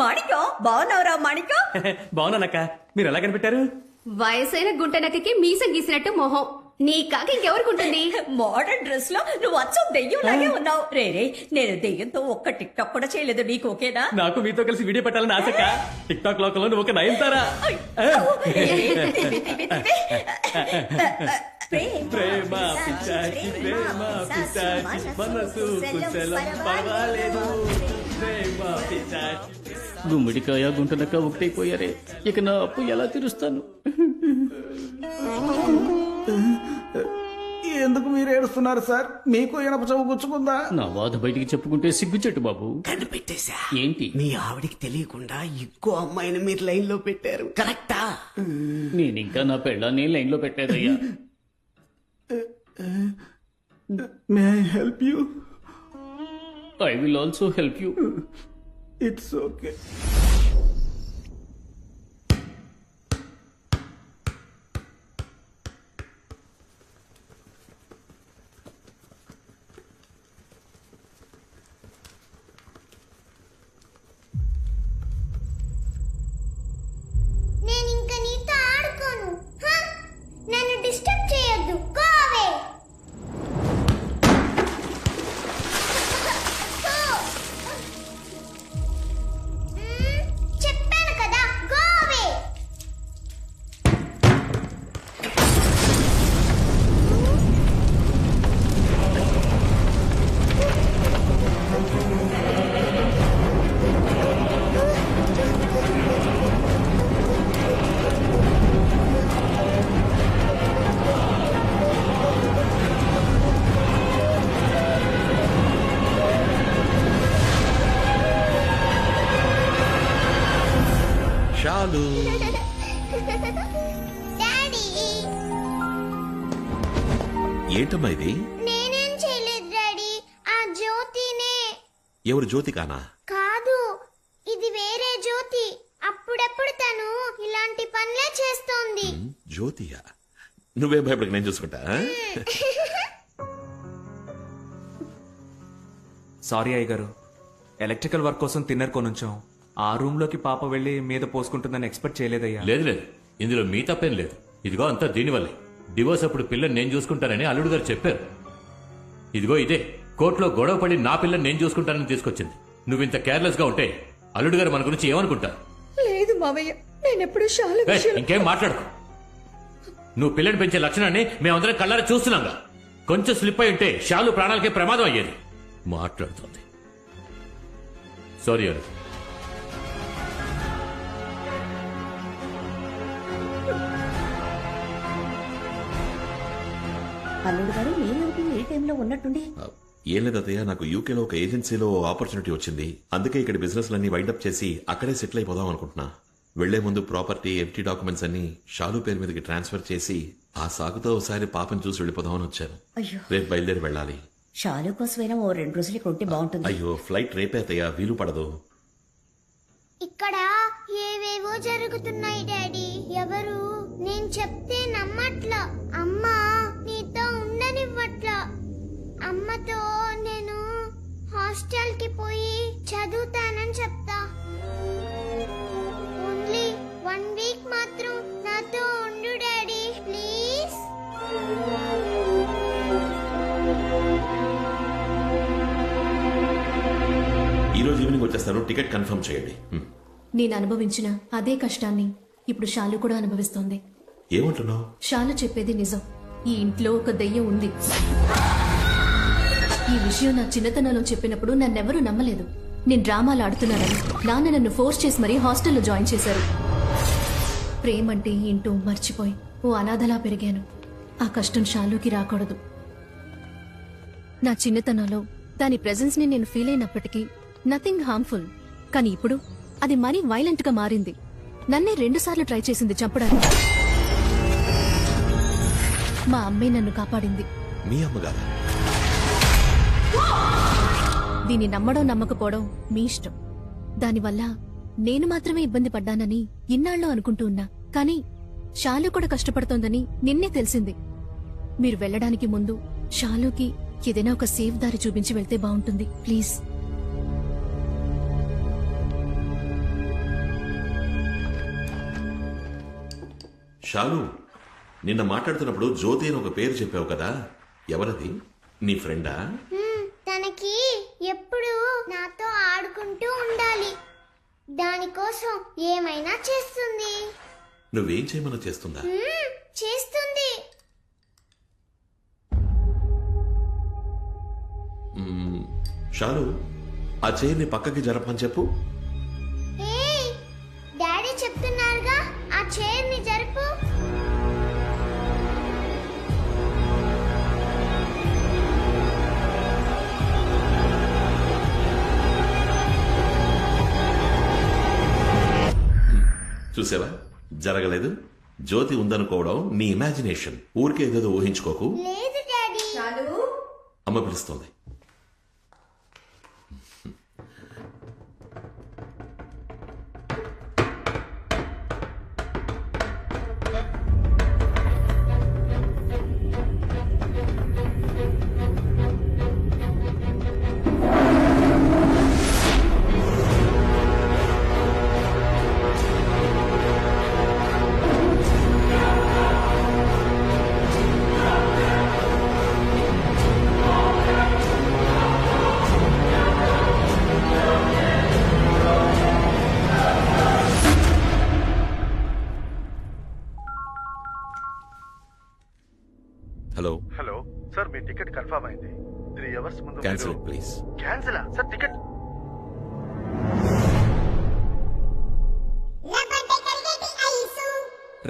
మాణిక్యం, బాగున్నావురా మాణిక్యం? బాగున్నానక్క, మీరు ఎలా కనిపెట్టారు? వయసైన గుంట నక్కకి మీసం గీసినట్టు మొహం. నీ కాక ఇంకెవరికి ఉంటుంది? మోడర్న్ డ్రెస్ లో నువ్వు అచ్చం దెయ్యంలాగే ఉన్నావు. రే నేను దెయ్యంతో ఒక్క టిక్ టాక్ కూడా చేయలేదు. నీకు ఓకేనా? నాకు మీతో కలిసి వీడియో పెట్టాలని ఆశక్క. టిక్ టాక్ లోకంలో నువ్వు ఒక నయనతారా. ప్రేమ పిచ్చాచి, ప్రేమ పిచ్చాచి, మనసు కుశలం పర్వాలేదు. ప్రేమ పిచ్చాచి. గుమ్మడికాయ గుంటనక్క ఒకటైపోయారే, ఇక నా అప్పు ఎలా తీరుస్తాను? ఎందుకు మీరు ఏడుస్తున్నారు సార్? మీకు ఇనప చెవు గుచ్చుకుందా? నా బాధ బయటికి చెప్పుకుంటే సిగ్గుచెట్టు బాబు. కనిపెట్టేశా. ఏంటి? మీ ఆవిడికి తెలియకుండా ఇంకో అమ్మాయిని మీరు లైన్ లో పెట్టారు. కరెక్టా? నేను ఇంకా నా పెళ్ళాన్ని లైన్ లో పెట్టేదయ్యా. May I help you? I will also help you. It's okay. నేను ఇంకా నీతో ఆడుకోను. హ? నన్ను డిస్టర్బ్ చేయొద్దు. Go away. చెప్పాను కదా, గో అవే. చాలు. డాడీ, ఏంటమ్మా ఇది? నేనేం చేయలేదు డాడీ. ఆ జ్యోతినే. ఎవరు జ్యోతి కానా? కాదు, ఇది వేరే జ్యోతి. అప్పుడప్పుడు తను ఇలాంటి పనులే చేస్తోంది. జ్యోతియా? నువ్వే భయపడక, నేను చూసుకుంటా. సారీ అయ్య గారు, ఎలక్ట్రికల్ వర్క్ కోసం తిన్నర్ కొనుంచాం. ఆ రూమ్ లోకి పాప వెళ్లి మీద పోసుకుంటుందని ఎక్స్పెక్ట్ చేయలేదయ్యా. లేదు లేదు, ఇందులో మీ తప్పేం లేదు. ఇదిగో అంతా దీనివల్లే. డివోర్స్ అప్పుడు పిల్లని నేను చూసుకుంటానని అల్లుడు గారు చెప్పారు. ఇదిగో ఇదే కోర్టులో గొడవ పడి నా పిల్లని నేను చూసుకుంటానని తీసుకొచ్చింది. నువ్వు ఇంత కేర్లెస్ గా ఉంటే అల్లుడు గారు మన గురించి ఏమనుకుంటారు? లేదు మావయ్య, నేనెప్పుడు శాలు ఏయ్, ఇంకేం మాట్లాడుకో. నువ్వు పిల్లని పెంచే లక్షణాన్ని మేమందరం కళ్ళారా చూస్తున్నాంగా. కొంచెం స్లిప్ అయి ఉంటే షాలు ప్రాణాలకే ప్రమాదం అయ్యేది. మాట్లాడుతుంది. సారీ అల్లుడు. అల్లుడు గారు మీరేమిటి ఈ టైంలో ఉన్నట్టుండి? ఏం లేదు అత్తయ్య, నాకు యూకేలో ఒక ఏజెన్సీలో ఆపర్చునిటీ వచ్చింది. అందుకే ఇక్కడ బిజినెస్ లన్నీ వైండప్ చేసి అక్కడే సెటిల్ అయిపోదాం అనుకుంటున్నా. వెళ్లే ముందు ప్రాపర్టీ, ఎంటీ డాక్యుమెంట్స్ అన్ని షాలు పేరు మీదకి ట్రాన్స్ఫర్ చేసి ఆ సాగుతో ఒకసారి పాపని చూసి వెళ్ళిపోదామని వచ్చాను. అయ్యో, రేపు బయలుదేరి వెళ్ళాలి. షాలు కోసమైనా ఓ 2 రోజులు ఇక్కడ ఉంటే బాగుంటుంది. అయ్యో, ఫ్లైట్ రేపే అత్తయ్య, వీలు పడదు. ఇక్కడ ఏవేవో జరుగుతున్నాయి డాడీ. ఎవరు నేను చెప్తే నమ్మట్లా. అమ్మా నీతో ఉండనివ్వట్లా. అమ్మతో నేను హాస్టల్ కి పోయి చదువుతానని చెప్తా. ఓన్లీ 1 వీక్ మాత్రం నాతో ఉండు డాడీ, ప్లీజ్. ఈ రోజు ఈవినింగ్ వచ్చేస్తాను. టికెట్ కన్ఫర్మ్ చేయండి. నేను అనుభవించిన అదే కష్టాన్ని ఇప్పుడు షాలు కూడా అనుభవిస్తోంది. ఏమంటున్నావు? షాలు చెప్పేది నిజం. ఈ ఇంట్లో ఒక దెయ్యం ఉంది. ఈ విషయం నా చిన్నతనంలో చెప్పినప్పుడు నన్నెవరూ నమ్మలేదు. నేను డ్రామాలు ఆడుతున్నానని నాన్న నన్ను ఫోర్స్ చేసి మరీ హాస్టల్లో జాయిన్ చేశారు. ప్రేమంటే ఏంటో మర్చిపోయి ఓ అనాథలా పెరిగాను. ఆ కష్టం షాలుకి రాకూడదు. నా చిన్నతనంలో దాని ప్రెజెన్స్ ని నేను ఫీల్ అయినప్పటికీ నథింగ్ హార్మ్ఫుల్. కానీ ఇప్పుడు అది మరీ వైలెంట్ గా మారింది. నన్నే 2 సార్లు ట్రై చేసింది చంపడానికి. మా అమ్మే నన్ను కాపాడింది. మీ అమ్మగారా? దీన్ని నమ్మడం నమ్మకపోవడం మీ ఇష్టం. దానివల్ల నేను మాత్రమే ఇబ్బంది పడ్డానని ఇన్నాళ్ళు అనుకుంటూ ఉన్నా. కానీ షాలు కూడా కష్టపడుతోందని నిన్నే తెలిసింది. మీరు వెళ్ళడానికి ముందు షాలుకి ఏదైనా ఒక సేఫ్ దారి చూపించి వెళ్తే బాగుంటుంది ప్లీజ్. షాలు, నిన్న మాట్లాడుతున్నప్పుడు జ్యోతి అని ఒక పేరు చెప్పావు కదా, ఎవరది? నీ ఫ్రెండా? తనకి ఎప్పుడు నాతో ఆడుకుంటూ ఉండాలి. దానికోసం ఏమైనా చేస్తుంది. నువ్వేం చేయమని చేస్తుందా? చేస్తుంది. షాలు, ఆ చైర్ని పక్కకి జరపని చెప్పు. డాడీ చెప్తున్నారుగా, ఆ చైర్ని జరుపు. చూసావా, జరగలేదు. జ్యోతి ఉందనుకోవడం నీ ఇమాజినేషన్. ఊరికే ఏదేదో ఊహించుకోకు. లేదు డాడీ. అమ్మ పిలుస్తోంది. హలో హలో సార్, మీ టికెట్ కన్ఫర్మ్ అయింది. 3 hours ముందు cancel please. Cancel sir? Ticket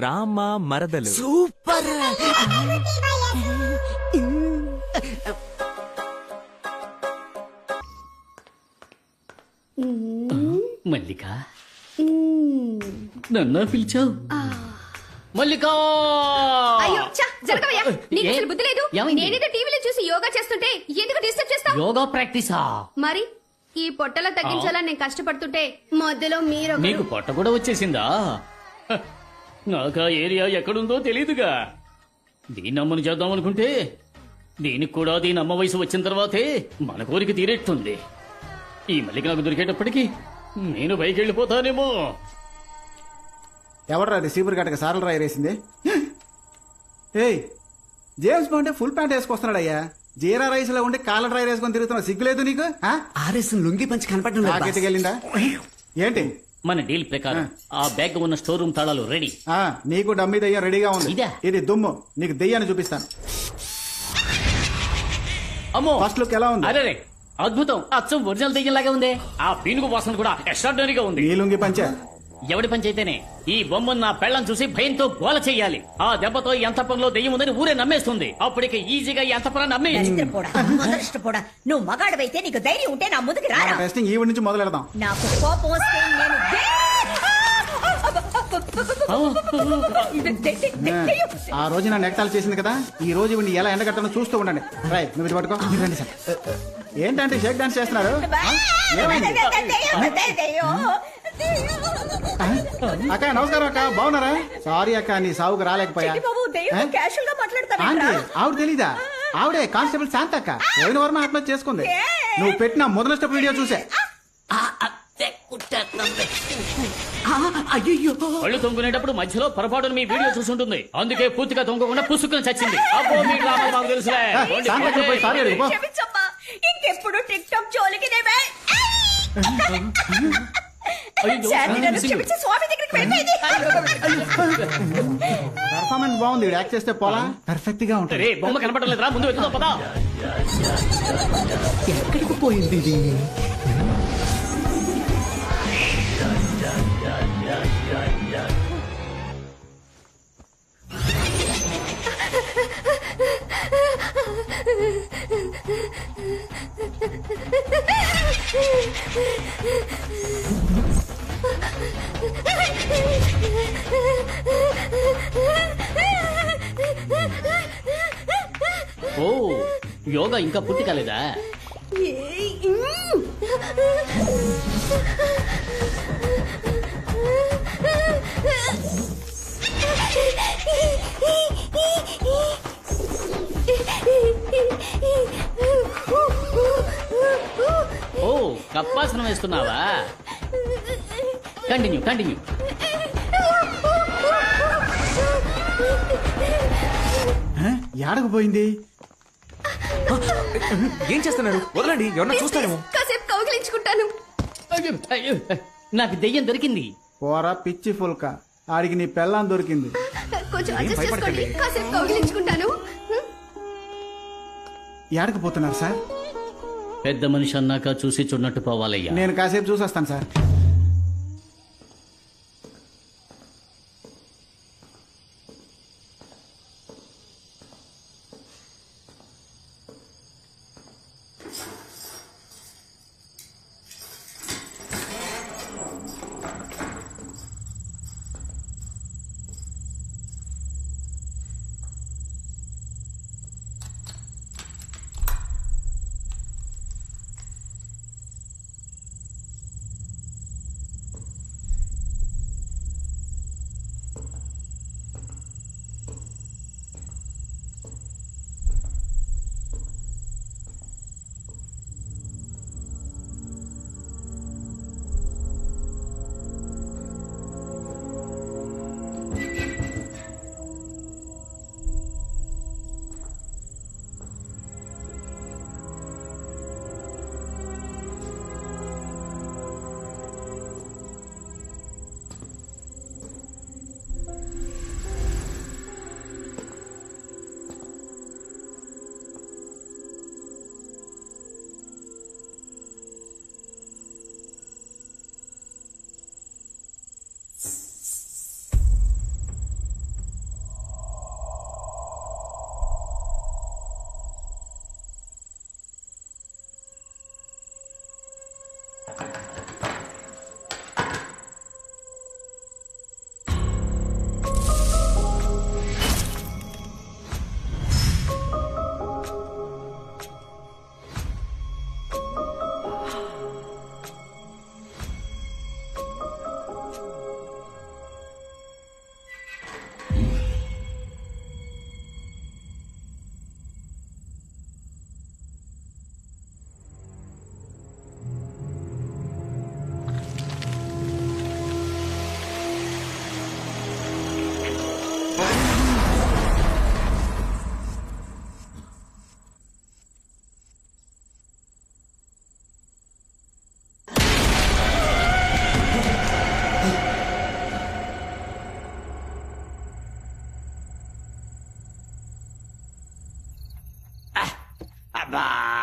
Rama మరదలు సూపర్. మల్లిక, నన్ను పిలిచావు? మల్లిక, అయ్యో ఛ, జరగవయ్యా. నీకు ఏ? అసలు బుద్ధి లేదు. ఏమైంది? నేనేదో టీవీలో చూసి యోగా చేస్తుంటే ఎందుకు డిస్టర్బ్ చేస్తావు? యోగా ప్రాక్టీసా? మరి ఈ పొట్టలో తగ్గించాలని నేను కష్టపడుతుంటే మధ్యలో మీరు నీకు పొట్ట కూడా వచ్చేసిందా? హ, నాకు ఆ ఏరియా ఎక్కడుందో తెలీదుగా. దీన్ని అమ్మను చేద్దాం అనుకుంటే దీనికి కూడా దీని అమ్మ వయసు వచ్చిన తర్వాతే మన కోరిక తీరేస్తుంది. ఈ మల్లిక నాకు దొరికేటప్పటికి నేను పైకి వెళ్ళిపోతానేమో. ఎవడరా రిసీవర్ గట్టక సారలు రాయరేసింది? ఏయ్, జేమ్స్ బాండ్ ఫుల్ ప్యాంట్ వేసుకొస్తున్నాడయ్యా. జీరా రైస్ లో ఉండి కాలర్ డ్రైర్ వేసుకొని తిరుగుతున్నా, సిగ్గులేదు నీకు? ఆర్ఎస్ లుంగి పంచి కనపడడం లేదు బాస్. వెళ్ళిందా ఏంటి? మన డీల్ ప్రకారం ఆ బ్యాగ్ ఉన్న స్టోర్ రూమ్ తాళాలు రెడీ. నీకు డమ్మీ దెయ్యం రెడీగా ఉంది. ఇదా? ఇది దుమ్ము. నీకు దెయ్యాన్ని చూపిస్తాను. అమ్మో, ఫస్ట్ లుక్ ఎలా ఉంది? అరే అద్భుతం, అచ్చం ఒరిజినల్ దెయ్యంలాగా ఉంది. ఆ పీనుగు వాసన కూడా ఎక్స్ట్రాడినరీగా ఉంది. ఈ లుంగి పంచే ఎవడి పని చేతేనే ఈ బొమ్మను నా పెళ్ళం చూసి భయంతో గోల చెయ్యాలి. ఆ దెబ్బతో ఈ అంతఃపురంలో దెయ్యం ఉందని ఊరే నమ్మేస్తుంది. అప్పటికి ఈజీగా ఈ అంతఃపురాన్ని నమ్మేయాలి. మొదలష్టపోడా, నువ్వు మగాడవైతే నీకు ధైర్యం ఉంటే నా ముందుకు రారా. టెస్టింగ్ ఈ నుంచి మొదలెడదాం. నాకు కోపం వస్తే నేను ఆ రోజు నా నెగతాలు చేసింది కదా, ఈ రోజు ఇవన్నీ ఎలా ఎండగట్టానో చూస్తూ ఉండండి. రై, నువ్వు ఇది పట్టుకో. మీరు రండి సార్. ఏంటంటే షేక్ డాన్స్ చేస్తున్నారు? అక్క నమస్కారం అక్క, బాగున్నారా? సారీ అక్క, నీ సావుకు రాలేకపోయా. ఆంటీ, ఆవిడ తెలీదా? ఆవిడే కానిస్టేబుల్ శాంత అక్క. పోయిన వారం ఆత్మహత్య చేసుకుంది. నువ్వు పెట్టిన మొదల స్టెప్ వీడియో చూసే. అయ్యో, కళ్ళు తొంగునేటప్పుడు మధ్యలో పొరపాటును మీ వీడియో చూసుంటుంది. అందుకే పూర్తిగా తొంగకుండా పుసుకుని చచ్చింది. అబ్బో, మీ డ్రామా మాకు తెలుసులే. శాంతకి పోయి సారీ అడుగు, పో. ఇంకెప్పుడు టిక్ టాక్ జోలికి పర్ఫార్మెన్స్ బాగుంది. యాక్ట్ చేస్తే పోలా పర్ఫెక్ట్ గా ఉంటుంది. బొమ్మ కనపడలేదురా, ముందు వెతుకుదాం పదా. ఎక్కడికి పోయింది ఇది? ఓ, యోగా ఇంకా పూర్తి కాలేదా? ఓ, కప్పాసనం వేస్తున్నావా? Continue continue. ఏడకు పోయింది? ఏం చేస్తున్నారు? వదలండి, ఎవరన్నా చూస్తారేమో. కాసేపు కౌగిలించుకుంటాను. అయ్యో, అయ్యో, నాకు దెయ్యం దొరికింది. పోరా పిచ్చి ఫుల్క, ఆడికి నీ పెళ్ళాం దొరికింది. కొంచెం అడ్జస్ట్ చేసుకోండి, కాసేపు కౌగిలించుకుంటాను. ఏడకు పోతున్నారు సార్? పెద్ద మనిషి అన్నాక చూసి చూడనట్టు పోవాలయ్యా. నేను కాసేపు చూసొస్తాను సార్.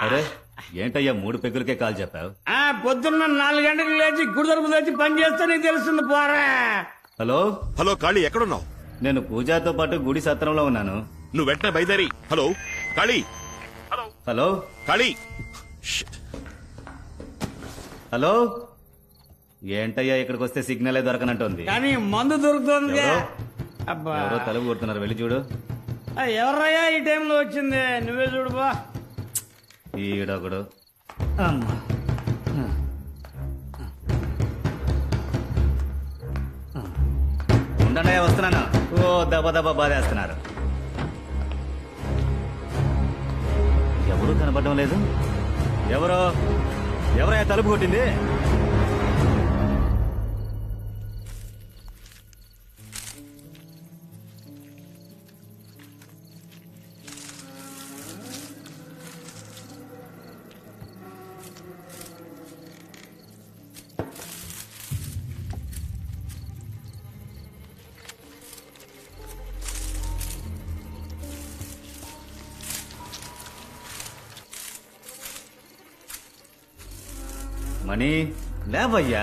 అరే ఏంటయ్యా 3 పెగ్గులకే కాల్ చెప్పావు? పొద్దున్న 4 గంటలకు లేచి గుడిదరుపు తెచ్చి పని చేస్తే నీకు తెలుస్తుంది పోరా. హలో హలో కాళీ, ఎక్కడున్నావు? నేను పూజాతో పాటు గుడి సత్రంలో ఉన్నాను. నువ్వు వెంటనే బయలుదేరి. హలో కాళీ. హలో కాళీ. హలో ఏంటయ్యా ఇక్కడికి వస్తే సిగ్నలే దొరకనంటుంది. కానీ మందు దొరుకుతుంది. ఎవరో తలుపు కొడుతున్నారు, వెళ్ళి చూడు. ఎవర్రయ్యా ఈ టైంలో వచ్చింది? నువ్వే చూడు బా. ఈడొకడు. ఉండనయ్యా, వస్తున్నాను. ఓ దబ దబ బాధేస్తున్నారు. ఎవరు కనపడడం లేదు. ఎవరయ్యా తలుపు కొట్టింది? మణి లేవయ్యా.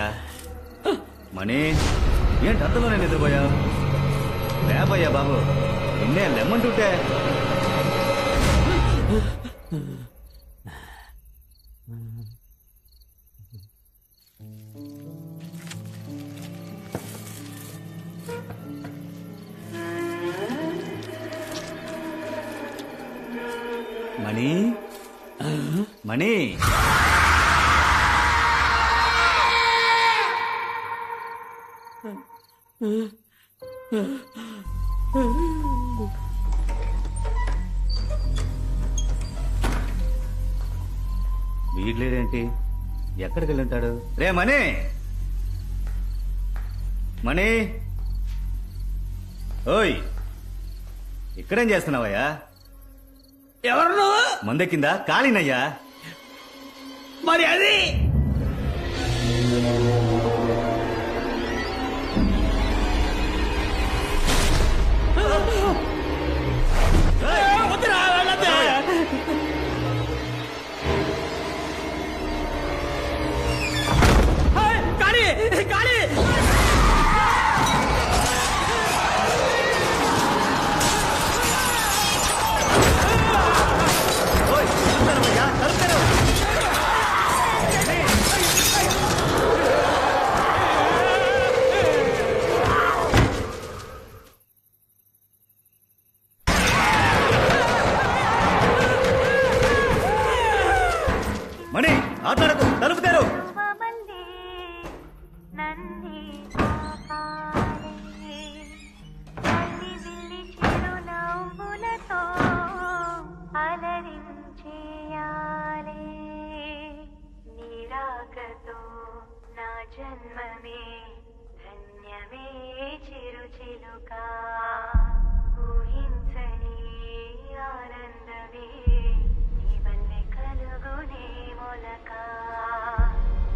మణి ఏంటి అంతలోనే నిద్రపోయా? లేవయ్యా బాబు, నిన్నే లెమ్మంటుంటే. మణి మణి వీడ్లేడేంటి? ఎక్కడికి వెళ్ళి ఉంటాడు? రే మణి, మణి, ఓయ్ ఇక్కడేం చేస్తున్నావయ్యా? ఎవరు నువ్వు? మందెక్కిందా కాళీనయ్యా. మరి అది వద్దురా, వెళ్ళొద్దు. కాళీ కాళీ మణి ఆటలాడకు, తలుపు తెరు. నా జన్మమే ధన్యమే చిరుచిలుక ఊహించని ఆనందమే నీ వల్లే కలుగునే మొలక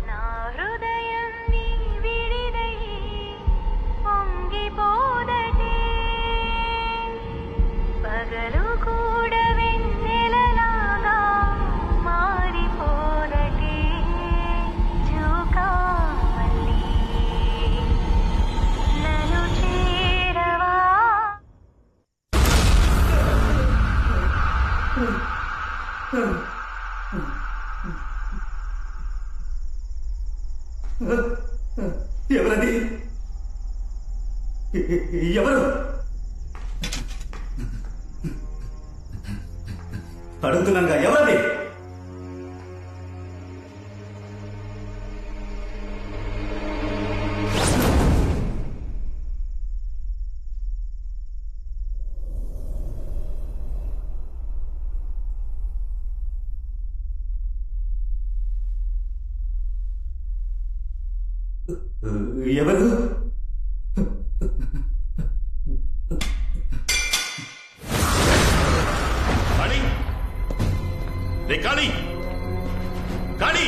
నా హృదయం నీ విడిదై పొంగిపోదటే పగలు కూడా వెన్నెలలాగా మారిపోదటే జోకా మళ్ళీ నన్ను చేరవా. ఎవరది? ఎవరు? అడుగుతున్నానుగా, ఎవరది? ఎవరు? కాళీ, రే కాళీ, కాళీ.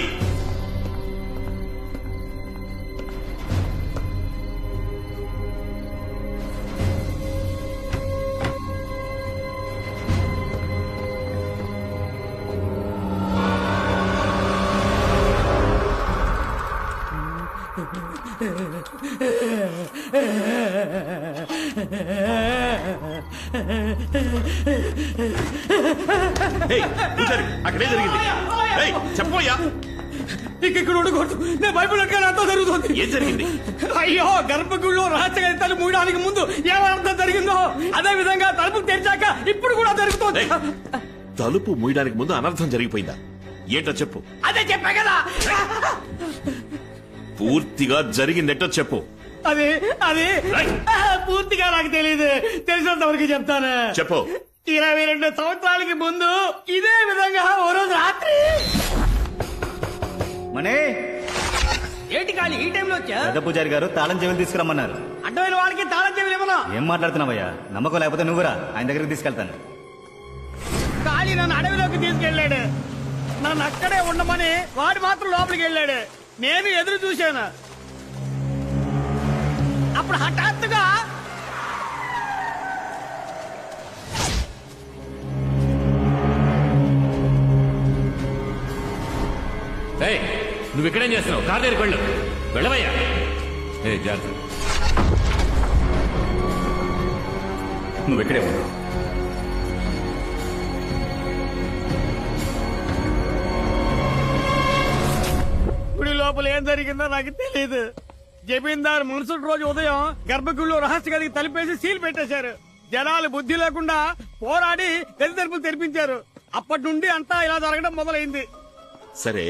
ఏయ్, పూజారి, అక్కడే జరిగింది. ఏయ్, చెప్పోయ్యా. ఇక్కడ ఉండకూడదు. నేను భయపడక నాతో జరుగుతుంది. ఏం జరిగింది? అయ్యో, గర్భగుడిలో రహస్య తలుపు మూయడానికి ముందు ఏమర్థం జరిగిందో అదే విధంగా తలుపు తెరిచాక ఇప్పుడు కూడా జరుగుతుంది. తలుపు మూయడానికి ముందు అనర్థం జరిగిపోయిందా? ఏంటో చెప్పు. అదే చెప్పా కదా. పూర్తిగా జరిగిందేంటో చెప్పు. అది అది పూర్తిగా నాకు తెలియదు. తెలిసినంత వరకు చెప్తాను. చెప్పు. 22 సంవత్సరాలకి ముందు ఇదే విధంగా ఓ రోజు రాత్రి. మణి, ఏంటి కాళీ ఈ టైంలో వచ్చా? పెద్ద పూజారి గారు తాళం చెవులు తీసుకురమ్మన్నారు. అడ్డమైన వాళ్ళకి తాళం చెవులు ఇవ్వను. ఏం మాట్లాడుతున్నావయ్యా? నమ్మకం లేకపోతే నువ్వురా, ఆయన దగ్గరికి తీసుకెళ్తాను. కాళీ నన్ను అడవిలోకి తీసుకెళ్ళాడు. నన్ను అక్కడే ఉండమని వాడు మాత్రం లోపలికి వెళ్ళాడు. నేను ఎదురు చూశాను. అప్పుడు హఠాత్తుగా నువ్వు ఇక్కడేం చేస్తున్నావు? కార్ దగ్గరికి వెళ్ళు. వెళ్ళవయ్యా. ఏ జాగ్రత్త. నువ్వు ఇక్కడే ఉన్నావు. గుడి లోపల ఏం జరిగిందో నాకు తెలియదు. జమీందారు మున్సూటి రోజు ఉదయం గర్భగుడిలో రహస్య గదికి తలిపేసి సీల్ పెట్టేశారు. జనాలు బుద్ధి లేకుండా పోరాడి గది తలుపులు తెరిపించారు. అప్పటి నుండి అంతా ఇలా జరగడం మొదలైంది. సరే,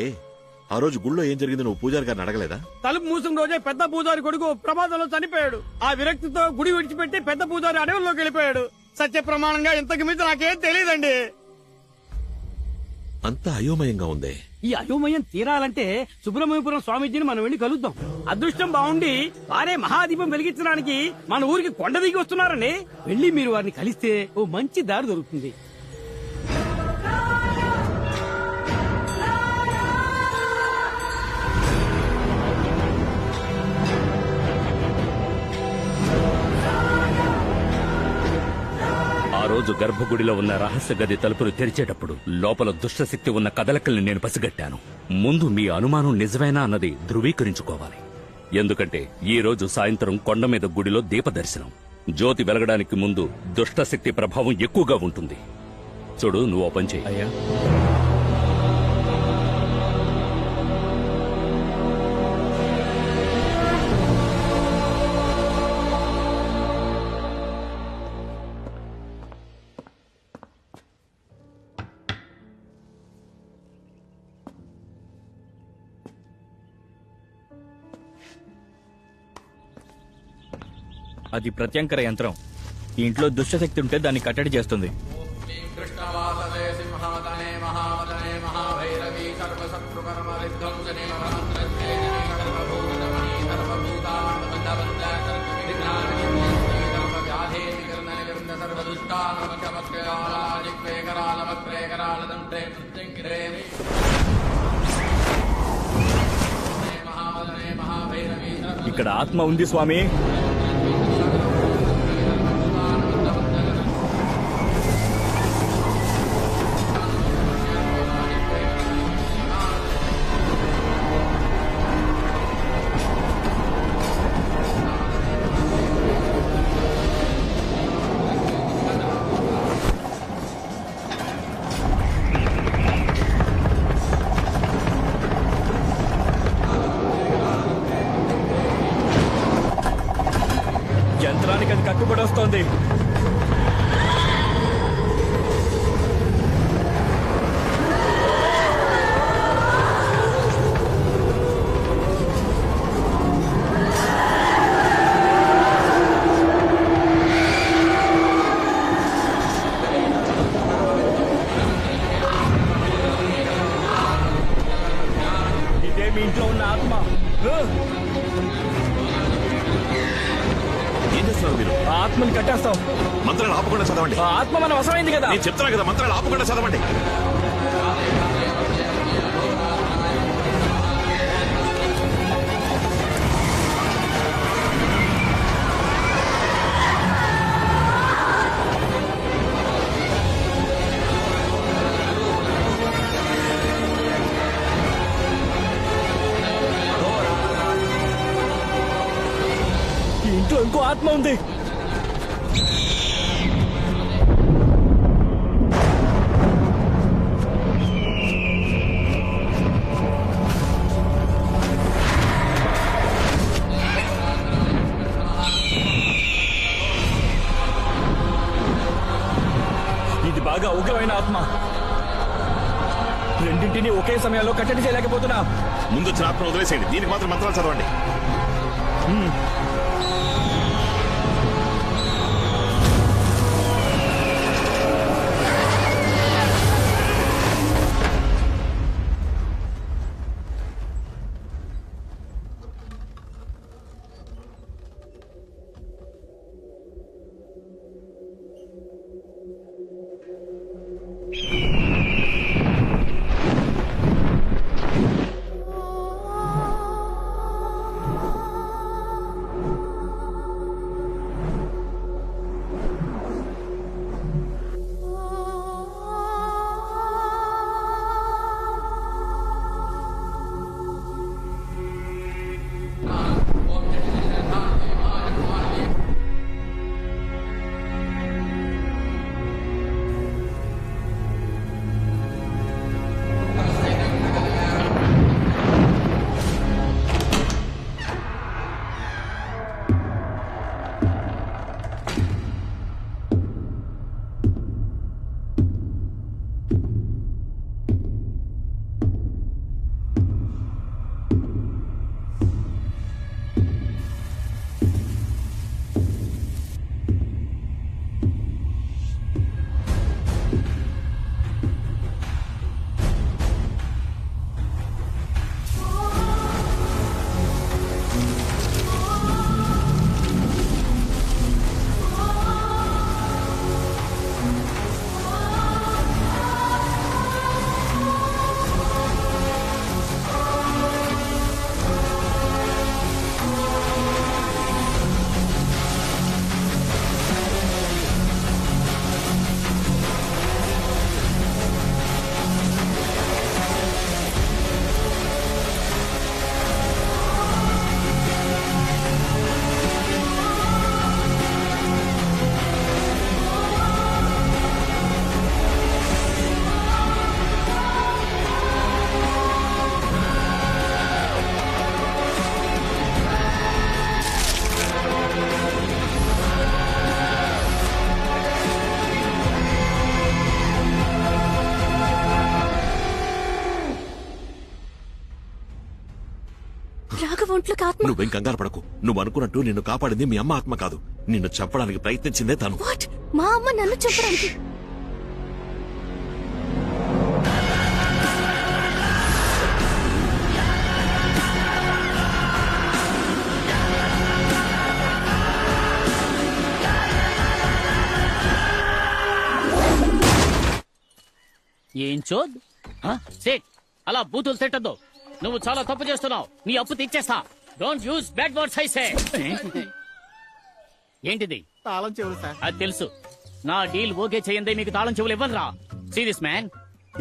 ఆ రోజు గుళ్ళో ఏం జరిగిందో నువ్వు పూజారి గారిని అడగలేదా? తలుపు మూసిన రోజే పెద్ద పూజారి కొడుకు ప్రమాదంలో చనిపోయాడు. ఆ విరక్తితో గుడి విడిచిపెట్టి పెద్ద పూజారి అడవుల్లోకి వెళ్ళిపోయాడు. సత్య ప్రమాణంగా ఇంతకు మించి నాకేం తెలియదండి. అంతా అయోమయంగా ఉందే. ఈ అయోమయం తీరాలంటే సుబ్రహ్మణ్యపురం స్వామీజీని మనం వెళ్లి కలుద్దాం. అదృష్టం బాగుండి వారే మహాదీపం వెలిగించడానికి మన ఊరికి కొండ దిగి వస్తున్నారని వెళ్ళి మీరు వారిని కలిస్తే ఓ మంచి దారి దొరుకుతుంది. రోజు గర్భగుడిలో ఉన్న రహస్య గది తలుపులు తెరిచేటప్పుడు లోపల దుష్టశక్తి ఉన్న కదలికల్ని నేను పసిగట్టాను. ముందు మీ అనుమానం నిజమేనా అన్నది ధృవీకరించుకోవాలి. ఎందుకంటే ఈ రోజు సాయంత్రం కొండ మీద గుడిలో దీపదర్శనం. జ్యోతి వెలగడానికి ముందు దుష్టశక్తి ప్రభావం ఎక్కువగా ఉంటుంది. చూడు, నువ్వు ఓ పని చేయి. అయ్యా, అది ప్రత్యంకర యంత్రం. ఈ ఇంట్లో దుష్టశక్తి ఉంటే దాన్ని కట్టడి చేస్తుంది. ఇక్కడ ఆత్మ ఉంది స్వామి. యంత్రానికి అది కట్టుబడి వస్తోంది. ఇదే మీ ఇంట్లో ఉన్న ఆత్మ. ఏం చేస్తున్నారు మీరు? ఆత్మని కట్టేస్తాం. మంత్రాలు ఆపకుండా చదవండి. ఆత్మ మనం అవసరమైంది కదా. నేను చెప్తున్నా కదా, మంత్రాలు ఆపకుండా చదవండి. ఈ ఇంట్లో ఇంకో ఆత్మ ఉంది. ఇది బాగా ఉగ్రమైన ఆత్మ. రెండింటినీ ఒకే సమయంలో కట్టడి చేయలేకపోతున్నా. ముందు వచ్చిన ఆత్మ వదిలేసేయండి, దీనికి మాత్రం మంత్రాలు చదవండి. కోట్లకు ఆత్మ. నువ్వేం కంగారు పడకు. నువ్వు అనుకున్నట్టు నిన్ను కాపాడింది మీ అమ్మ ఆత్మ కాదు. నిన్ను చంపడానికి ప్రయత్నించిందే తను. వాట్? మా అమ్మ నన్ను చెప్పడానికి? ఏం చోద్ సేట్ అలా బూతులు తిట్టద్దు. నువ్వు చాలా తప్పు చేస్తున్నావు. నీ అప్పు తీర్చేస్తా. Don't use bad words I say. ఏంటిది? తాళం చెవులు సార్. అది తెలుసు. నా డీల్ ఓకే చేయందే మీకు తాళం చెవులు ఇవ్వనురా. Serious man.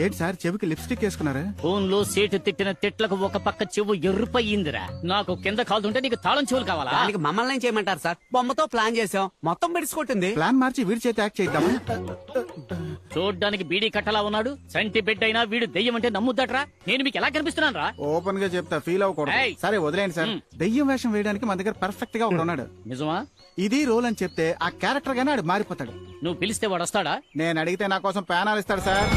ఏంటి సార్ చెవికి లిప్స్టిక్ వేసుకున్నారా? ఫోన్ లో సీటు తిట్టిన తిట్లకు ఒక పక్క చెవు ఎర్రుపయ్యిందిరా. నాకు కింద కాలుతుంటే నీకు తాళం చెవులు కావాలా? దానికి మమ్మల్ని ఏం చేయమంటారు సార్? బొమ్మతో ప్లాన్ చేసాం, మొత్తం పెడిసికొట్టింది. ప్లాన్ మార్చి వీడి చేతి యాక్ట్ చేద్దామా? చూడ్డానికి బీడీ కట్టలా ఉన్నాడు. సంటి బిడ్డ అయినా వీడు దెయ్యం అంటే నమ్ముద్దట్రా. నేను మీకు ఎలా కనిపిస్తున్నాను రా? ఓపెన్ గా చెప్తా, ఫీల్ అవ్వకూడదు. సరే వదిలేండి సార్. దెయ్యం వేషం వేయడానికి మన దగ్గర పర్ఫెక్ట్ గా ఒకడు ఉన్నాడు. నిజమా? ఇది రోల్ అని చెప్తే ఆ క్యారెక్టర్ గానే ఆడు మారిపోతాడు. నువ్వు పిలిస్తే వాడు వస్తాడా? నేను అడిగితే నా కోసం ప్యానాలు ఇస్తాడు సార్.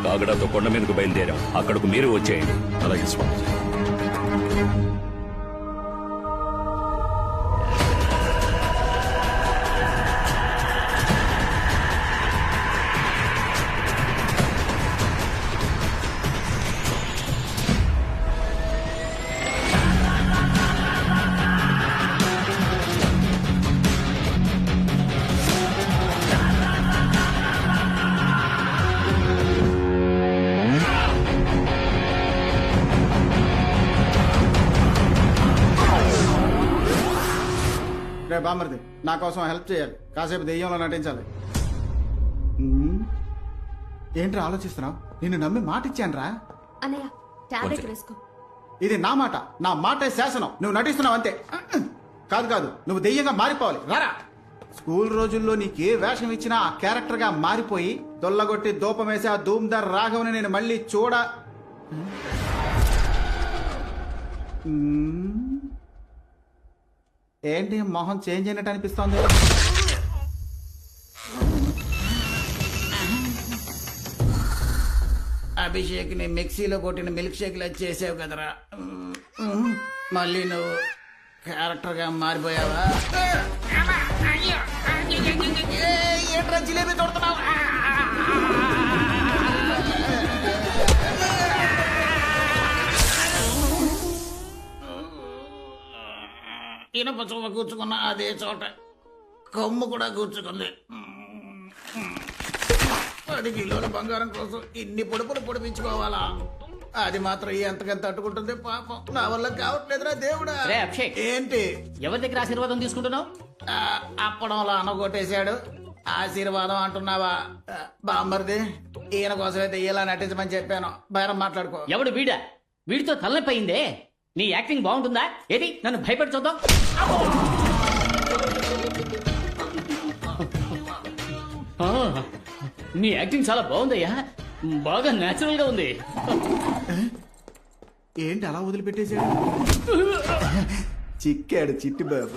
కాగడాతో కొండ మీదకు బయలుదేరాం. అక్కడకు మీరు వచ్చేయండి. అలాగే స్వామి. రే బామర్ది, నా కోసం హెల్ప్ చేయాలి. కాసేపు దెయ్యంలో నటించాలి. ఏంట్రా ఆలోచిస్తున్నావు? నిన్ను నమ్మి మాట ఇచ్చాను రా. అన్నయ్య టాబ్లెట్ వేసుకో. ఇది నా మాట, నా మాటే శాసనం. నువ్వు నటిస్తున్నావు అంతే. కాదు కాదు, నువ్వు దెయ్యంగా మారిపోవాలి. రారా. స్కూల్ రోజుల్లో నీకు ఏ వేషం ఇచ్చినా ఆ క్యారెక్టర్ గా మారిపోయి దొల్లగొట్టి దూపమేసి ఆ ధూమ్దార్ రాఘవని నేను మళ్ళీ ఏంటి మొహం చేంజ్ అయినట్టు అనిపిస్తోంది? అభిషేక్ ని మిక్సీలో కొట్టిన మిల్క్ షేక్ లా చేసావు కదరా. మళ్ళీ నువ్వు క్యారెక్టర్ గా మారిపోయావా? ఏంట్రా జిలేబీ తోడుతున్నావు? ఇనప చోమ కూర్చుకున్న అదే చోట కొమ్ము కూడా కూర్చుకుంది. 10 కిలోల బంగారం కోసం ఇన్ని పొడుపులు పొడిపించుకోవాలా? అది మాత్రం ఎంతకంత తట్టుకుంటుంది పాపం. నా వల్ల కావట్లేదురా దేవుడా. ఏంటి ఎవరి దగ్గర ఆశీర్వాదం తీసుకుంటున్నావు? అప్పడంలో అనగొట్టేశాడు. ఆశీర్వాదం అంటున్నావా? బామ్మర్ది, ఈయన కోసమైతే ఇలా నటించమని చెప్పాను. బేరం మాట్లాడుకో. ఎవడు వీడా? వీడితో తలనొప్పి అయిందే. నీ యాక్టింగ్ బాగుంటుందా? ఏది నన్ను భయపెట్టి చూద్దాం. నీ యాక్టింగ్ చాలా బాగుందయ్యా. బాగా నేచురల్ గా ఉంది. ఏంటి అలా వదిలిపెట్టేశాడు? చిక్కాడు చిట్టి బాబు.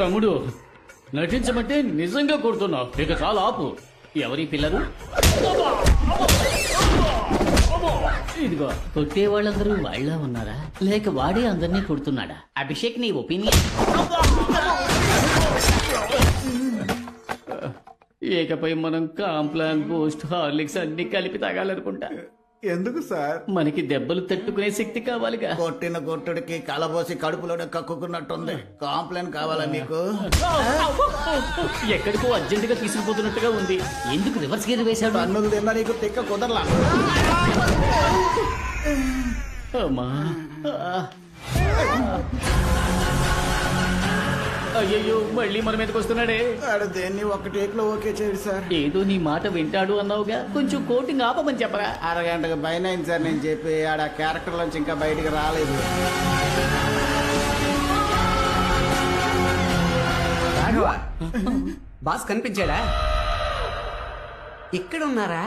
తమ్ముడు, నటించమంటే నిజంగా కొడుతున్నావు. ఇక చాలా ఆపు. ఎవరి పిల్లలు? ఇదిగో కొట్టే వాళ్ళందరూ వాళ్ళ ఉన్నారా, లేక వాడే అందరినీ కొడుతున్నాడా? అభిషేక్, నీ ఒపీనియన్? ఏకపై మనం కాంప్లాన్, బూస్ట్, హార్లిక్స్ అన్ని కలిపి తాగాలనుకుంటా. ఎందుకు సార్? మనకి దెబ్బలు తట్టుకునే శక్తి కావాలిగా. కొట్టిన కొట్టుడికి కలబోసి కడుపులోనే కక్కుకున్నట్టుంది. కాంప్లైంట్ కావాలా మీకు? ఎక్కడికో అర్జెంట్ గా తీసుకుపోతున్నట్టుగా ఉంది. ఎందుకు రివర్స్ గేర్ వేశాడు? అన్నులు తిన్నా నీకు తిక్క కుదరలా. అమ్మా, అయ్యయ్యో, మళ్ళీ మన మీదకి వస్తున్నాడే. దేన్ని ఒక టేక్ లో ఓకే చేయడు సార్. ఏదో నీ మాట వింటాడు అన్నావుగా, కొంచెం కోటింగ్ ఆపమని చెప్పరా. అరగంటకు పైన అయింది సార్ నేను చెప్పి. ఆడ క్యారెక్టర్ నుంచి ఇంకా బయటికి రాలేదు. బాస్ కనిపించాడా? ఇక్కడ ఉన్నారా?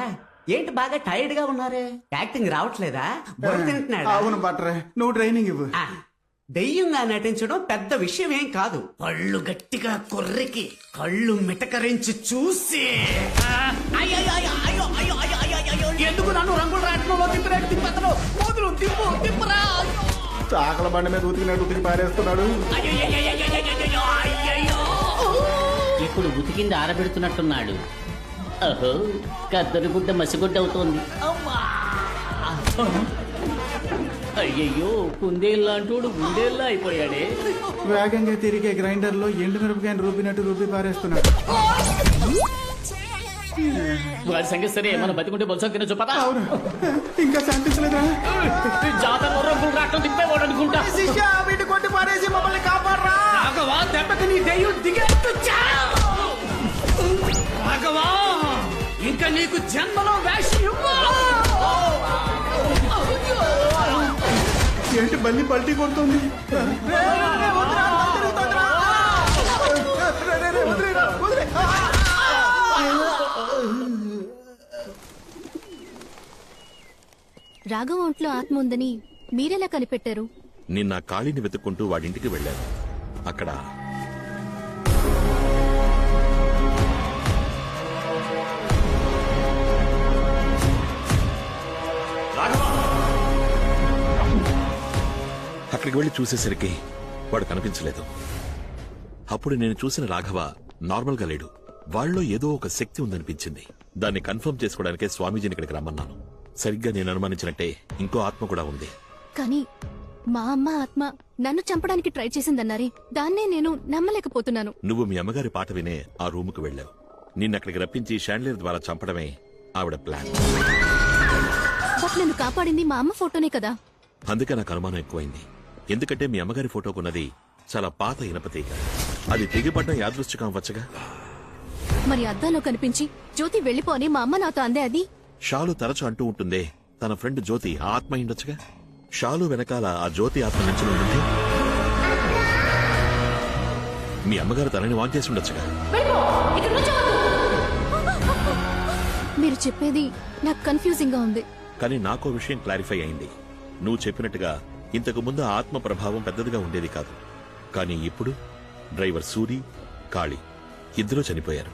ఏంటి బాగా టైర్డ్ గా ఉన్నారే? యాక్టింగ్ రావట్లేదా? బుర్ర తింటున్నాడా? అవును బట్రే, నువ్వు ట్రైనింగ్ ఇవ్వు. దెయ్యంగా నటించడం పెద్ద విషయం ఏం కాదు. కళ్ళు గట్టిగా కొర్రికి కళ్ళు మిటకరించి చూసి ఎందుకు నన్ను రంగుల రాట్నంలో తిప్పను మోదులు తిప్పరా. చాకల బండి మీద ఉతికినట్టు ఉతికి పారేస్తున్నాడు. ఇప్పుడు ఉతికింది ఆరబెడుతున్నట్టున్నాడు. అహో, కద్దరి గుడ్డ మసిగుడ్డ అవుతోంది. అయ్యయ్యో, కుందేళ్ళంటోడు గుండేళ్ళ అయిపోయాడే. వేగంగా తిరిగే గ్రైండర్ లో ఎండు మిరపకాయని రూపినట్టు రూపి పారేస్తున్నాడు. వాడి సంగతి సరే, మన బతికుంటే బొత్స తినచ్చు పదా. అవును, ఇంకా శాంతించలేదా? జాతరలో రంగులు రాట్నం తిప్పేవాడు అనుకుంటా. వీటి కొట్టి పారేసి మమ్మల్ని కాపాడరా. దెబ్బకి నీ దెయ్యం దిగేట్టు రాఘవా, ఇంకా నీకు జన్మలో వేషం ఏంటి బల్లి పల్టీ కొడుతుంది? రాఘవ ఒంట్లో ఆత్మ ఉందని మీరెలా కనిపెట్టారు? నిన్న కాళీని వెతుక్కుంటూ వాడింటికి వెళ్ళాను. అక్కడ అక్కడికి వెళ్ళి చూసేసరికి వాడు కనిపించలేదు. అప్పుడు నేను చూసిన రాఘవ నార్మల్ గా లేడు. వాళ్ళలో ఏదో ఒక శక్తి ఉందనిపించింది. దాన్ని కన్ఫర్మ్ చేసుకోవడానికే స్వామీజీని ఇక్కడికి రమ్మన్నాను. సరిగ్గా నేను అనుమానించినట్టే ఇంకో ఆత్మ కూడా ఉంది. కానీ మా అమ్మ ఆత్మ నన్ను చంపడానికి ట్రై చేసిందన్నారే, దాన్నే నేను నమ్మలేకపోతున్నాను. నువ్వు మీ అమ్మగారి పాట వినే ఆ రూముకు వెళ్ళావు. నిన్నక్కడికి రప్పించి షాండ్లియర్ ద్వారా చంపడమే ఆవిడ ప్లాన్. బట్ నన్ను కాపాడింది మా అమ్మ ఫోటోనే కదా. అందుకే నాకు అనుమానం ఎక్కువైంది. ఎందుకంటే మీ అమ్మగారి ఫోటోకున్నది చాలా పాత ఇనపతీగ. అది తెగిపడ్డం యాదృష్టికం అవ్వచ్చుగా. మరి అద్దాలో కనిపించి జ్యోతి వెళ్ళిపో అని మా అమ్మ నాతో అందే. అది షాలు తరచు అంటూ ఉంటుందే, తన ఫ్రెండ్ జ్యోతి ఆ ఆత్మ అయిండొచ్చుగా. షాలు వెనకాల ఆ జ్యోతి ఆత్మ నుంచి ఉంటుంది. మీ అమ్మగారు తనని వాన్ చేసి ఉండొచ్చుగా. మీరు చెప్పేది నాకు కన్ఫ్యూజింగ్ గా ఉంది. కానీ నాకో విషయం క్లారిఫై అయింది. నువ్వు చెప్పినట్టుగా ఇంతకు ముందు ఆ ఆత్మ ప్రభావం పెద్దదిగా ఉండేది కాదు. కానీ ఇప్పుడు డ్రైవర్ సూరి, కాళీ ఇద్దరూ చనిపోయారు.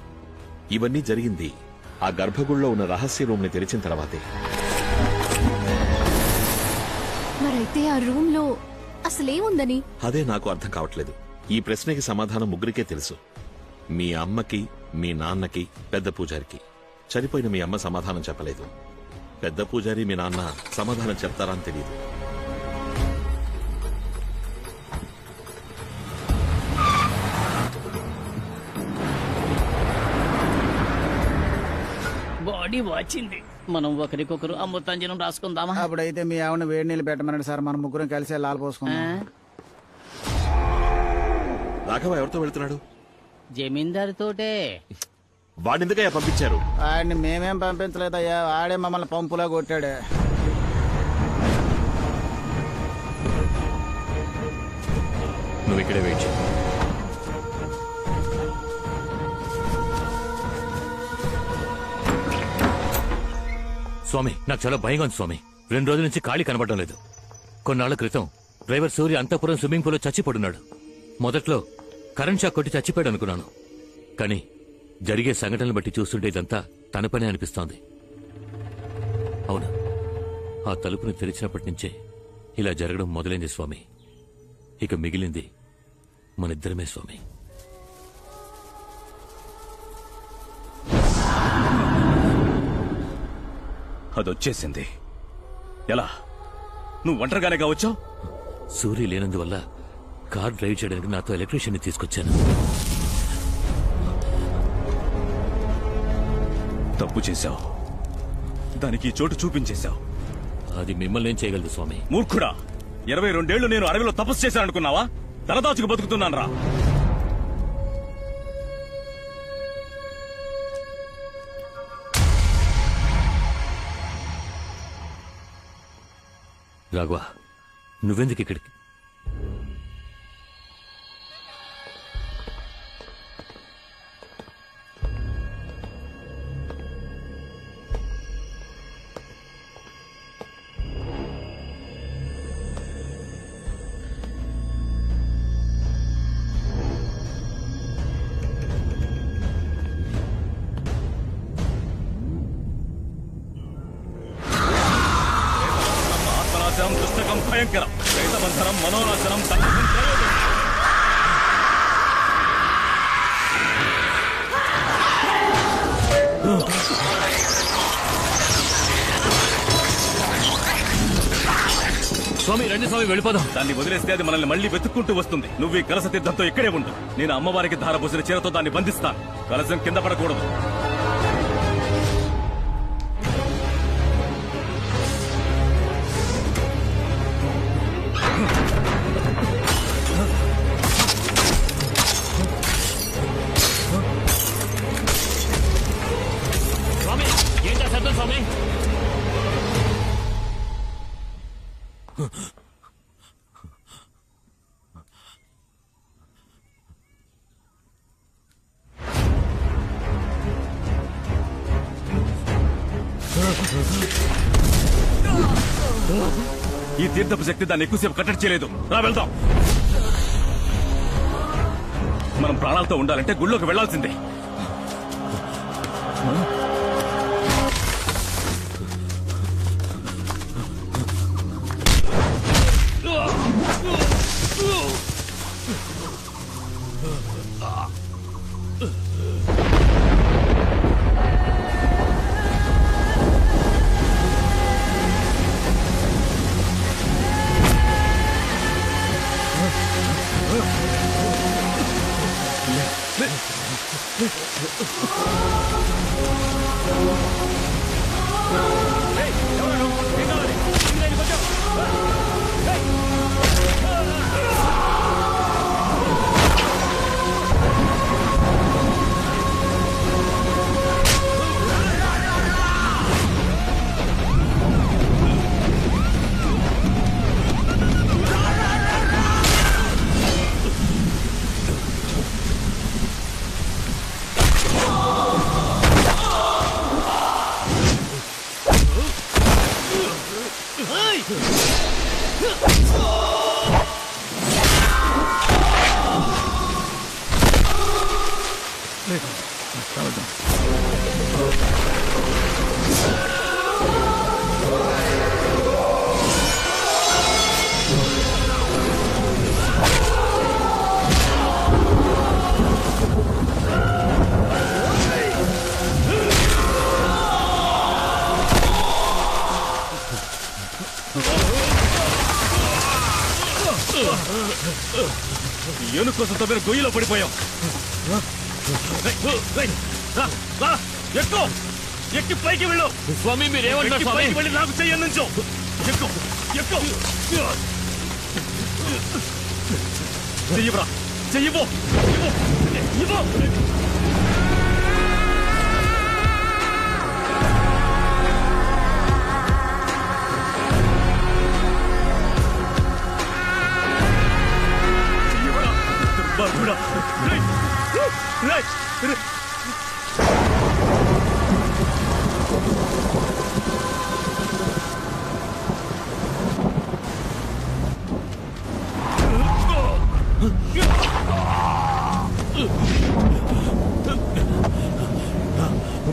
ఇవన్నీ జరిగింది ఆ గర్భగుడిలో ఉన్న రహస్య రూమ్ ని తెరిచిన తర్వాతే. మరైతే ఆ రూమ్ లో అసలేముందని? అదే నాకు అర్థం కావట్లేదు. ఈ ప్రశ్నకి సమాధానం ముగ్గురికే తెలుసు. మీ అమ్మకి, మీ నాన్నకి, పెద్ద పూజారికి. చనిపోయిన మీ అమ్మ సమాధానం చెప్పలేదు. పెద్ద పూజారి మీ నాన్న సమాధానం చెప్తారా అని తెలియదు. బాడీ వాచింది. మనం ఒకరికొకరు అమృతాంజనం రాసుకుందామా? అప్పుడైతే మీ ఆవిడ వేడి నీళ్ళు పెట్టమన్నాడు సార్. మనం ముగ్గురం కలిసి లాల్ పోసుకుందాం. రాఘవ ఎవరితో వెళ్తున్నాడు? జమీందారుతోటే. వాడెందుకయ్యా పంపించారు? ఆడిని మేమేం పంపించలేదయ్యా, ఆడే మమ్మల్ని పంపులా కొట్టాడు. నువ్వు ఇక్కడే వెయిట్ చేయి. స్వామి, నాకు చాలా భయంగా ఉంది స్వామి. 2 రోజుల నుంచి ఖాళీ కనబడడం లేదు. కొన్నాళ్ల క్రితం డ్రైవర్ సూర్య అంతఃపురం స్విమ్మింగ్ పూల్ లో చచ్చిపడున్నాడు. మొదట్లో కరెంట్ షాక్ కొట్టి చచ్చిపోయాడు అనుకున్నాను. కానీ జరిగే సంఘటనలు బట్టి చూస్తుంటే ఇదంతా తన పని అనిపిస్తోంది. అవును, ఆ తలుపుని తెరిచినప్పటి నుంచే ఇలా జరగడం మొదలైంది స్వామి. ఇక మిగిలింది మనిద్దరమే స్వామి. అదొచ్చేసింది. ఎలా? నువ్వు ఒంటరిగానే వచ్చావు? సూర్య లేనందువల్ల కార్ డ్రైవ్ చేయడానికి నాతో ఎలక్ట్రీషియన్ ని తీసుకొచ్చాను. తప్పు చేశావు. దానికి చోటు చూపించేశావు. అది మిమ్మల్ని ఏం చేయగలదు స్వామి? మూర్ఖుడా! 22 ఏళ్లు నేను అడవిలో తపస్సు చేశాననుకున్నావా? తలదాచుకు బతుకుతున్నాను రా. రాఘవ, నువ్వెందుకు ఇక్కడికి? భయంకరం ప్రేతబంధనం మనోనాశనం సంఘర్షం ప్రయోజనం. స్వామి రండి స్వామి వెళ్ళిపోదాం. దాన్ని వదిలేస్తే అది మనల్ని మళ్ళీ వెతుక్కుంటూ వస్తుంది. నువ్వు ఈ కలస తీర్థంతో ఇక్కడే ఉండు. నేను అమ్మవారికి ధారపోసిన చీరతో దాన్ని బంధిస్తాను. కలశం కింద పడకూడదు. స్వామి ఏం చేస్తారు స్వామి? ఈ తీర్థపు శక్తి దాన్ని ఎక్కువసేపు కట్టడి చేయలేదు. రా వెళ్దాం. మనం ప్రాణాలతో ఉండాలంటే గుళ్ళోకి వెళ్లాల్సిందే. ఏనుగు కోసం తవ్విన గొయ్యిలో పడిపోయాం. ఎక్కు ఎక్కి పైకి వెళ్ళు. స్వామి మీరేమంటారు స్వామి? పైకి వెళ్ళి నాకు చెయ్యి నుంచో. ఎక్కు ఎక్కు చెయ్యిరా చెయ్యిపో ఇవ్వు.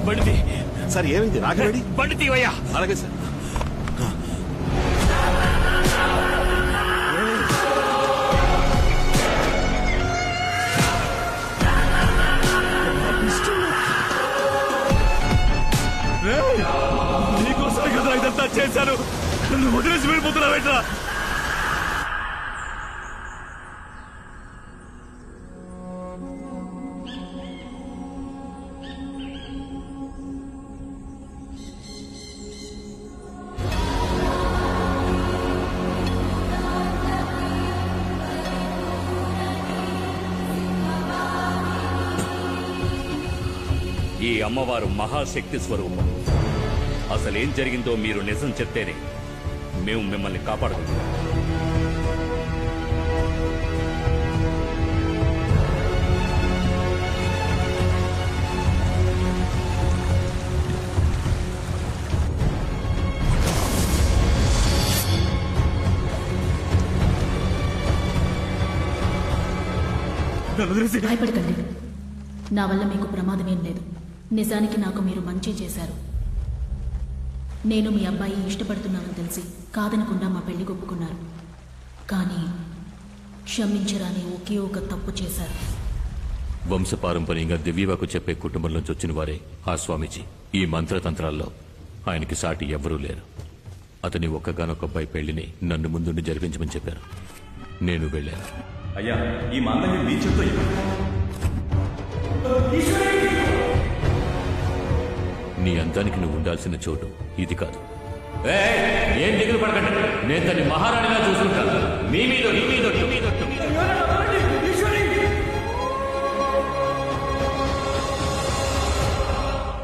బండి సార్ ఏమైంది? రాగడి బండి తీవయ్యా. అలాగే సార్. నీకోసం కదా ఇదంతా చేశాను. నన్ను వదిలేసి వెళ్ళిపోతున్నావేట్రా? ఈ అమ్మవారు మహాశక్తి స్వరూపం. అసలేం జరిగిందో మీరు నిజం చెప్తేనే మేము మిమ్మల్ని కాపాడుకుంటాం. భయపడకండి. నా వల్ల మీకు ప్రమాదమేం లేదు. నిజానికి నాకు మీరు మంచి చేశారు. నేను మీ అబ్బాయి ఇష్టపడుతున్నానని తెలిసి కాదనకుండా మా పెళ్లి ఒప్పుకున్నారు. కానీ క్షమించరాని ఒకే ఒక తప్పు చేశారు. వంశపారంపర్యంగా దివ్యవాకు చెప్పే కుటుంబంలోంచి వచ్చిన వారే ఆ స్వామీజీ. ఈ మంత్రతంత్రాల్లో ఆయనకి సాటి ఎవ్వరూ లేరు. అతని ఒక్కగానొక్క అబ్బాయి పెళ్లిని నన్ను ముందుండి జరిపించమని చెప్పారు. నేను వెళ్ళాను. అయ్యా, ఈ మాంగళ్యం మీ చేత్తో ఇవ్వండి. నీ అందానికి నువ్వు ఉండాల్సిన చోటు ఇది కాదు. ఏం దిగులు పడకండి, నేను తన్ని మహారాణిలా చూసుకుంటాను. మీ మీద నీ మీద నీ మీద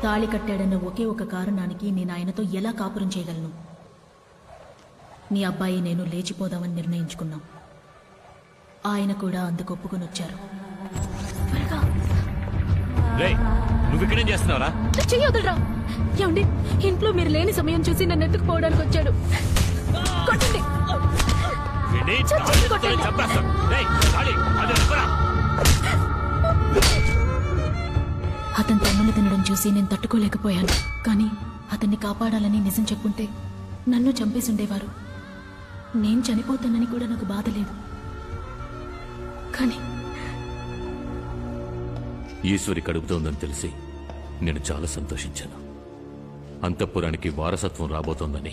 తాళి కట్టాడన్న ఒకే ఒక కారణానికి నేను ఆయనతో ఎలా కాపురం చేయగలను? మీ అబ్బాయి నేను లేచిపోదామని నిర్ణయించుకున్నాం. ఆయన కూడా అందుకు ఒప్పుకొని వచ్చారు. నువ్వు ఇక్కడేం చేస్తున్నావురా? చెయ్యొద్దురా. ఏమండి, ఇంట్లో మీరు లేని సమయం చూసి నన్ను ఎత్తుకుపోవడానికి వచ్చాడు. కొట్టండి. అతను తన్నులు తినడం చూసి నేను తట్టుకోలేకపోయాను. కానీ అతన్ని కాపాడాలని నిజం చెప్పుంటే నన్ను చంపేసి ఉండేవారు. నేను చనిపోతానని కూడా నాకు బాధ లేదు. కానీ ఈశ్వరి కడుపుతోందని తెలిసి నేను చాలా సంతోషించాను. అంతఃపురానికి వారసత్వం రాబోతోందని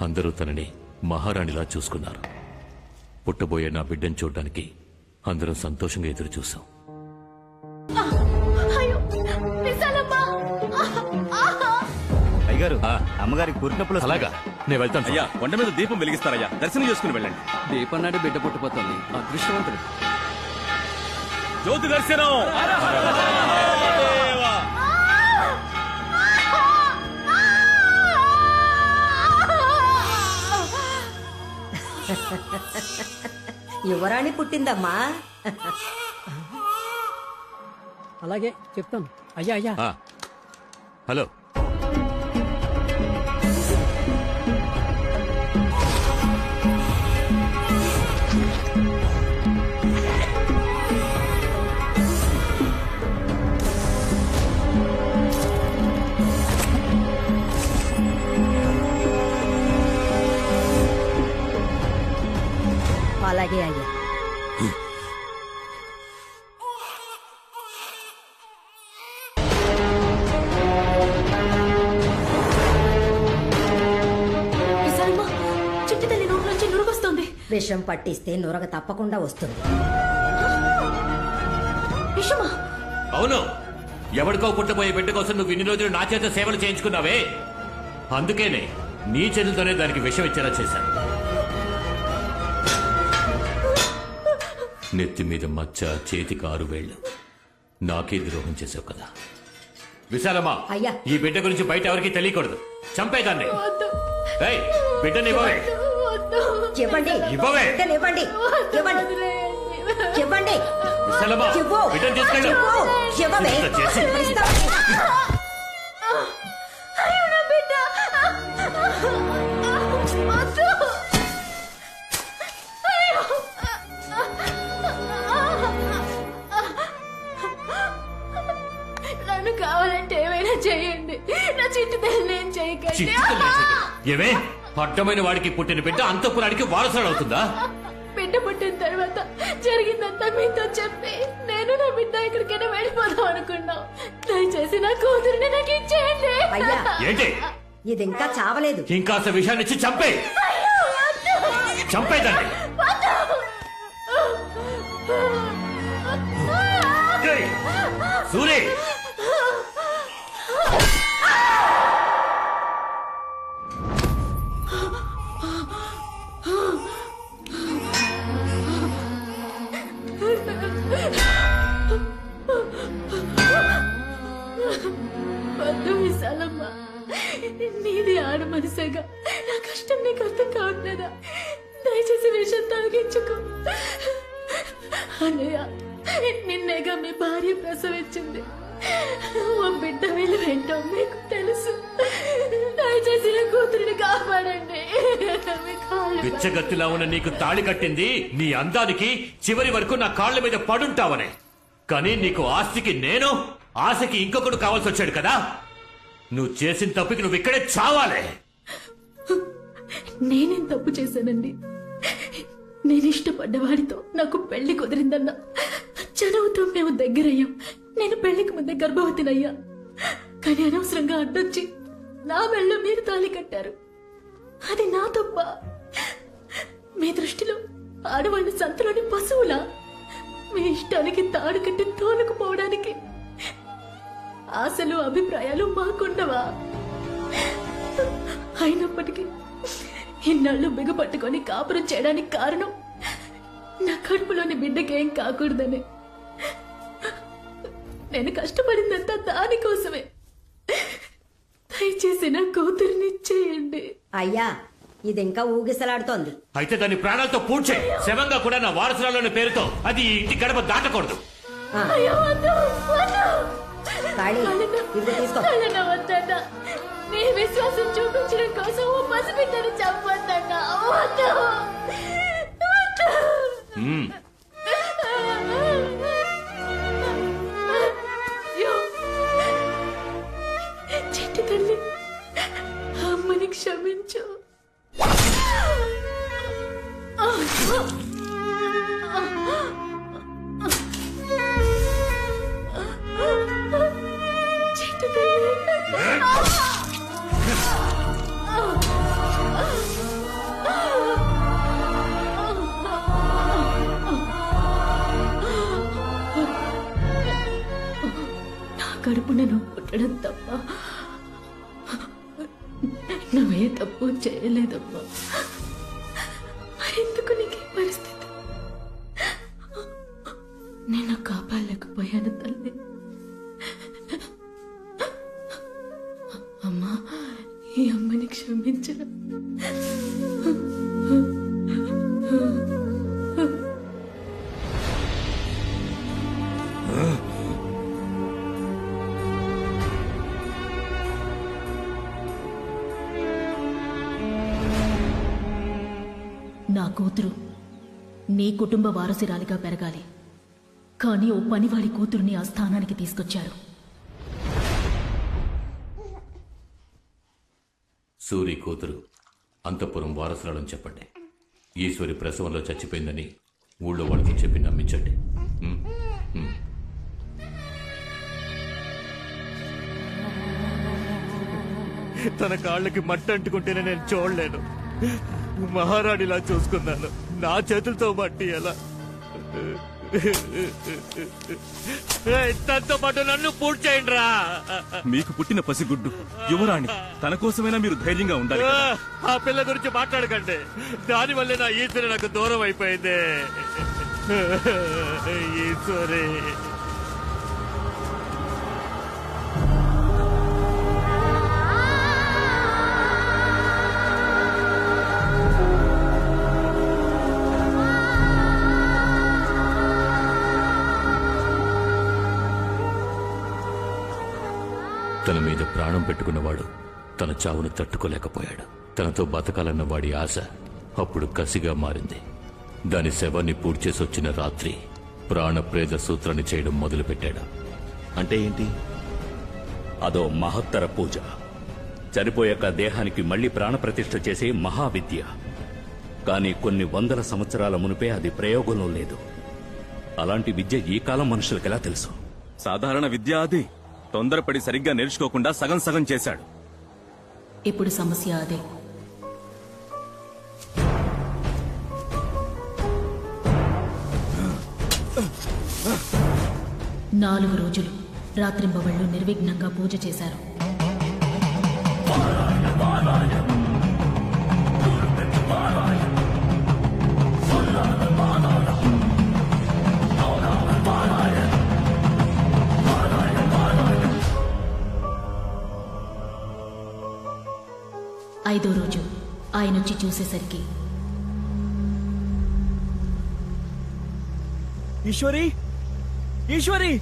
అందరూ తనని మహారాణిలా చూసుకున్నారు. పుట్టబోయే నా బిడ్డను చూడడానికి అందరం సంతోషంగా ఎదురు చూశాం. అయ్యగారు, అమ్మగారికి పుట్టినప్పుడు అలాగా నేను వెళ్తాను. అయ్యా, కొండ మీద దీపం వెలిగిస్తారయ్యా, దర్శనం చేసుకుని వెళ్ళండి. దీపం నాడు బిడ్డ పుట్టిపోతుంది. అదృష్టవంతుడు. జ్యోతి దర్శనం. యువరాణి పుట్టిందమ్మా. అలాగే చెప్తాను. అయ్యా అయ్యా. హలో, అలాగే అయ్యా. చిట్టి తల్లి నోటి నుంచి నురుగొస్తుంది. విషం పట్టిస్తే నురగ తప్పకుండా వస్తుంది. విషమా? అవును. ఎవరికో పుట్టబోయే బిడ్డ కోసం నువ్వు ఇన్ని రోజులు నా చేత సేవలు చేయించుకున్నావే, అందుకేనే నీ చేతులతోనే దానికి విషం ఇచ్చేలా చేశాను. నెత్తి మీద మచ్చ, చేతికి 6 వేళ్లు. నాకే ద్రోహం చేసావు కదా. విశాలమ్మా, అయ్యా, ఈ బిడ్డ గురించి బయట ఎవరికి తెలియకూడదు. చంపేదాన్ని. బిడ్డని ఇవ్వవే. చెప్పండి, ఇవ్వవే. ఇవ్వండి, ఇవ్వండి, ఇవ్వండి. విశాలమ్మా, బిడ్డని తీసుకెళ్ళు. ఇంత చేసి నన్ను కావాలంటే ఏమైనా చేయండి. నా చిట్టి తల్లి ఏం చేయకండి. ఏమే, అడ్డమైన వాడికి పుట్టిన బిడ్డ అంతఃపురానికి వారసుడు అవుతుందా? బిడ్డ పుట్టిన తర్వాత జరిగిందంతా మీతో చెప్పి నేను నా బిడ్డ ఎక్కడికైనా వెళ్ళిపోదాం అనుకున్నాం. దయచేసి నా కూతురిని నాకు ఇచ్చేయండి. అయ్యా, ఏంటి ఇది ఇంకా చావలేదు. ఇంకాస్త విషయాన్ని ఇచ్చి చంపే. చంపేదాన్ని. సూరి, వద్దు విశాలమ్మ, నీది ఆడ మనసేగా. నా కష్టం నీకు అర్థం కావట్లేదా? దయచేసి విషయం తాగించుకో. అన్నయ్య, నిన్నేగా మీ భార్య ప్రసవించింది. ఓ బిడ్డ వీళ్ళు ఏంటో మీకు తెలుసు. దయచేసి నా కూతురిని కాపాడండి. బిచ్చగత్తిలా ఉన్న నీకు తాళి కట్టింది నీ అందానికి, చివరి వరకు నా కాళ్ల మీద పడుంటావనే. కానీ నీకు ఆస్తికి నేను, ఆశకి ఇంకొకడు కావాల్సి వచ్చాడు కదా. నువ్వు చేసిన తప్పుకి నువ్వు ఇక్కడే చావాలే. నేనేం తప్పు చేశానండి? నేను ఇష్టపడ్డవాడితో నాకు పెళ్లి కుదిరిందన్నా, చదువుతో మేము దగ్గరయ్యాం. నేను పెళ్లికి ముందే గర్భవతినయ్యా. కానీ అనవసరంగా అడ్డొచ్చి నా మెళ్ళ మీరు తాళి కట్టారు. అది నా తప్ప? మీ దృష్టిలో ఆడవాళ్ళు సంతలోని పశువులా? మీ ఇష్టానికి తాడు కట్టి తోలుకుపోవడానికి ఆశలు అభిప్రాయాలు మాకుండవా? అయినప్పటికీ ఇన్నాళ్ళు బిగపట్టుకొని కాపురం చేయడానికి కారణం నా కడుపులోని బిడ్డకేం కాకూడదని. నేను కష్టపడిందంతా దానికోసమే. దయచేసి నా కూతురిని చేయండి. అయ్యా, ఇది ఇంకా ఊగిసలాడుతోంది. అయితే దాని ప్రాణాలతో పూడ్చే శవంగా కూడా నా వారసురాలోని పేరుతో అది ఈ ఇంటి గడప దాటకూడదు. అయ్యో, వద్దు, వద్దు. కాళీ, ఇదిగో తీసుకో. కళ్ళన వద్దన్నా. నీ విశ్వాసం చూపించడం కోసం ఓ పసిబిడ్డను చంపొద్దన్నా. వద్దు, వద్దు. అయ్యో, చెట్టు తల్లి, అమ్మని క్షమించు. చెట్టు తల్లి. నా కడుపున నువ్వు పుట్టడం తప్ప నువ్వే తప్పు చేయలేదమ్మా. మరెందుకు నీకు ఈ పరిస్థితి? నేను కాపాడలేకపోయాను తల్లి. అమ్మా, ఈ అమ్మని క్షమించడం. నా కూతురు నీ కుటుంబ వారసురాలిగా పెరగాలి. కానీ ఓ పనివాడి కూతురుని ఆ స్థానానికి తీసుకొచ్చారు. సూరి కూతురు అంతఃపురం వారసురాలని చెప్పండి. ఈశ్వరి ప్రసవంలో చచ్చిపోయిందని ఊళ్ళో వాళ్ళకి చెప్పి నమ్మించండి. తన కాళ్ళకి మట్టి అంటుకుంటేనే నేను చూడలేను. మహారాణిలా చూసుకున్నాను. నా చేతులతో మట్టి ఎలా? తనతో పాటు నన్ను పూర్తి చేయండి రా. మీకు పుట్టిన పసిగుడ్డు యువరాణి. తన కోసమైనా మీరు ధైర్యంగా ఉండాలి కదా. ఆ పిల్ల గురించి మాట్లాడకండి. దానివల్లే నా ఈశ్వరి నాకు దూరం అయిపోయింది. ఈశ్వరి, తన మీద ప్రాణం పెట్టుకున్నవాడు తన చావును తట్టుకోలేకపోయాడు. తనతో బతకాలన్న వాడి ఆశ అప్పుడు కసిగా మారింది. దాని శవాన్ని పూడ్చేసి వచ్చిన రాత్రి ప్రాణప్రేద సూత్రాన్ని చేయడం మొదలుపెట్టాడు. అంటే ఏంటి? అదో మహత్తర పూజ. చనిపోయాక దేహానికి మళ్లీ ప్రాణప్రతిష్ఠ చేసే మహావిద్య. కానీ కొన్ని వందల సంవత్సరాల మునిపే అది ప్రయోగంలో లేదు. అలాంటి విద్య ఈ కాలం మనుషులకెలా తెలుసు? సాధారణ విద్య అది. తొందరపడి సరిగ్గా నేర్చుకోకుండా సగం సగం చేశాడు. ఇప్పుడు సమస్య అదే. నాలుగు రోజులు రాత్రింబవళ్లు నిర్విఘ్నంగా పూజ చేశారు. ఐదో రోజు ఆయనొచ్చి చూసేసరికి ఈశ్వరి, ఈశ్వరి,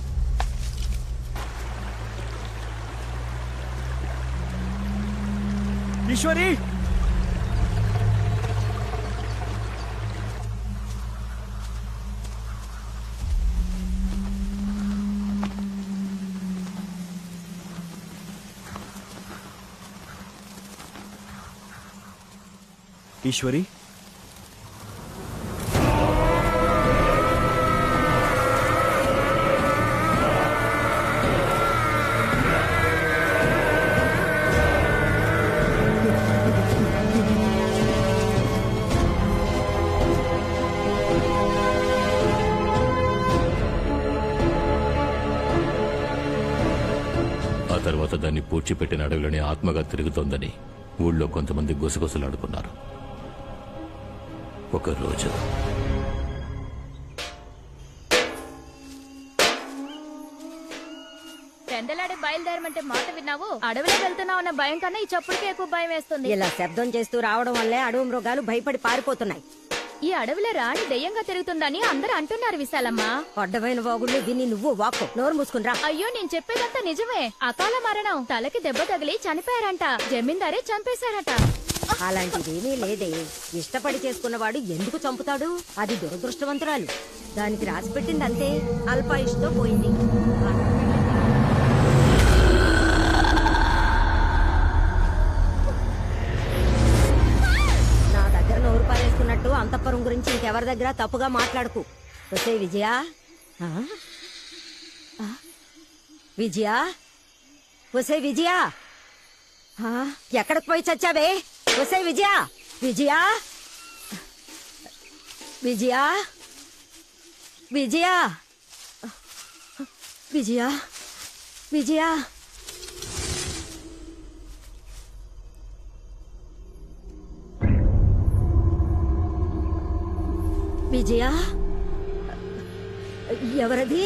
ఈశ్వరి, ఈశ్వరి, ఆ తర్వాత దాన్ని పూడ్చిపెట్టిన అడవిలోనే ఆత్మగా తిరుగుతోందని ఊళ్ళో కొంతమంది గుసగుసలాడుకున్నారు. ఒక రోజు పెందలాడే బయలుదేరమంటే మాట విన్నావు? అడవిలో వెళ్తున్నావు అన్న భయం కన్నా ఈ చప్పుడుకి ఎక్కువ భయం వేస్తుంది. ఇలా శబ్దం చేస్తూ రావడం వల్లే అడవి మృగాలు భయపడి పారిపోతున్నాయి. ఈ అడవిలో రాణి దెయ్యంగా తిరుగుతుందని అందరూ అంటున్నారు విశాలమ్మ. అడ్డమైన వాగుళ్ళు దీన్ని నువ్వు వాక్కు. నోరు మూసుకుని రా. అయ్యో, నేను చెప్పేదంతా నిజమే. అకాల మరణం, తలకి దెబ్బ తగిలి చనిపోయారంట. జమీందారే చంపేశారట. అలాంటిదేమీ లేదే. ఇష్టపడి చేసుకున్నవాడు ఎందుకు చంపుతాడు? అది దురదృష్టవంతురాలు. దానికి రాసి పెట్టింది అంతే. అల్పాయుష్తో పోయింది. నా దగ్గర నోరు పారేసుకున్నట్టు అంతఃపురం గురించి ఇంకెవరి దగ్గర తప్పుగా మాట్లాడుకు. వస్తే విజయ, విజయ, వసే విజయ, ఎక్కడికి పోయి చచ్చావే? వసే విజయ, విజయ, విజయ, విజయ, విజయ, విజయ. విజయ, ఎవరది?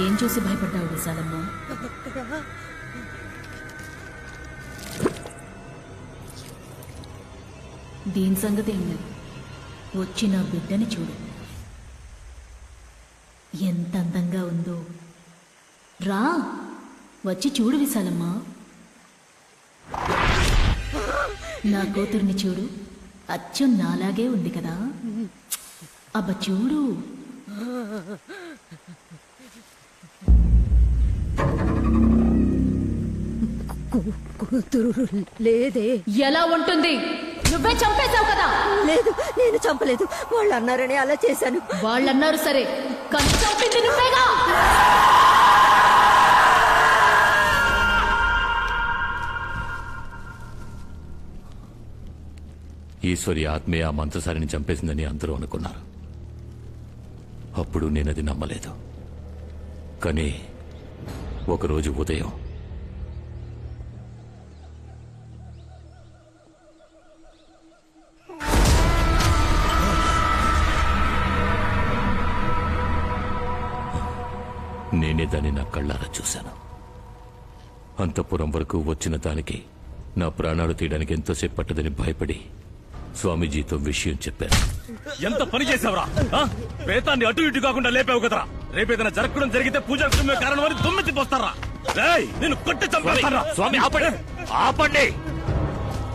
ఏం చూసి భయపడ్డావు విశాలమ్మ? దీని సంగతి ఏం లేదు. వచ్చి నా బిడ్డని చూడు, ఎంత అందంగా ఉందో. రా, వచ్చి చూడు విశాలమ్మ. నా కూతుర్ని చూడు, అచ్చం నాలాగే ఉంది కదా. అబ్బ చూడు. కూతురు లేదే. ఎలా ఉంటుంది? నువ్వే చంపేశావు కదా. లేదు, నేను చంపలేదు. వాళ్ళు అన్నారని అలా చేశాను. వాళ్ళన్నారు సరే, కానీ చంపింది నువ్వేగా. ఈశ్వరి ఆత్మే ఆ మంత్రసారిని చంపేసిందని అందరూ అనుకున్నారు. అప్పుడు నేనది నమ్మలేదు. కానీ ఒకరోజు ఉదయం నేనే దాన్ని నా కళ్ళారా చూశాను. అంతఃపురం వరకు వచ్చిన దానికి నా ప్రాణాలు తీయడానికి ఎంతోసేపు పట్టదని భయపడి స్వామీజీతో విషయం చెప్పాను. ఎంత పని చేసావురా? ప్రేతాన్ని అటు ఇటు కాకుండా లేపావు కదరా. రేపేదైనా జరగడం జరిగితే పూజా కారణమని దుమ్మెత్తి పోస్తారా? నేను కొట్టి చంపేస్తారా? స్వామి ఆపండి, ఆపండి.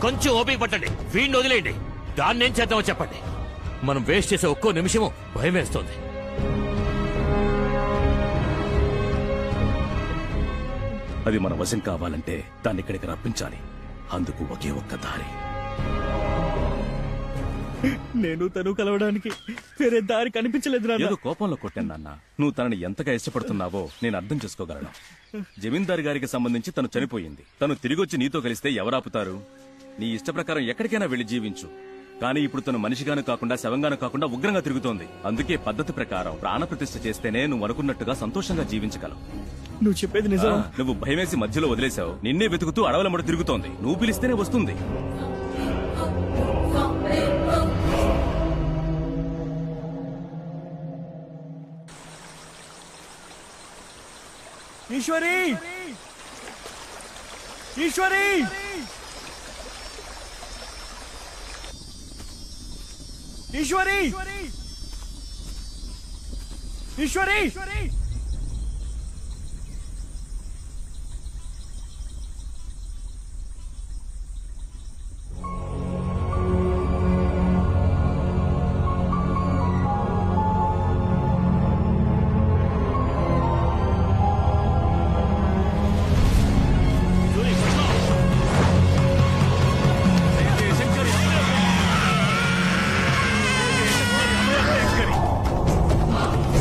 కొంచెం ఓపిక పట్టండి. వీడిని వదిలేయండి. దాన్ని ఏం చేద్దామో చెప్పండి. మనం వేస్ట్ చేసే ఒక్కో నిమిషము భయం వేస్తోంది. అది మన వశం కావాలంటే దాన్ని ఇక్కడికి రప్పించాలి. అందుకు ఒకే ఒక్క దారి. నేను తను కలవడానికి వేరే దారి కనిపించలేదు నాన్న. ఏదో కోపంలో కొట్టాను నాన్న. నువ్వు తనని ఎంతగా ఇష్టపడుతున్నావో నేను అర్థం చేసుకోగలను. జమీందారు గారికి సంబంధించి తను చనిపోయింది. తను తిరిగొచ్చి నీతో కలిస్తే ఎవరాపుతారు? నీ ఇష్ట ప్రకారం ఎక్కడికైనా వెళ్లి జీవించు. కానీ ఇప్పుడు తను మనిషిగాను కాకుండా శవంగాను కాకుండా ఉగ్రంగా తిరుగుతోంది. అందుకే పద్ధతి ప్రకారం ప్రాణప్రతిష్ఠ చేస్తేనే నువ్వు అనుకున్నట్టుగా సంతోషంగా జీవించగలవు. నువ్వు చెప్పేది నిజం. నువ్వు భయమేసి మధ్యలో వదిలేశావు. నిన్నే వెతుకుతూ అడవులమ్మట తిరుగుతోంది. నువ్వు పిలిస్తేనే వస్తుంది. ఈశ్వరి, ఈశ్వరి, ఈశ్వరి, ఈశ్వరి.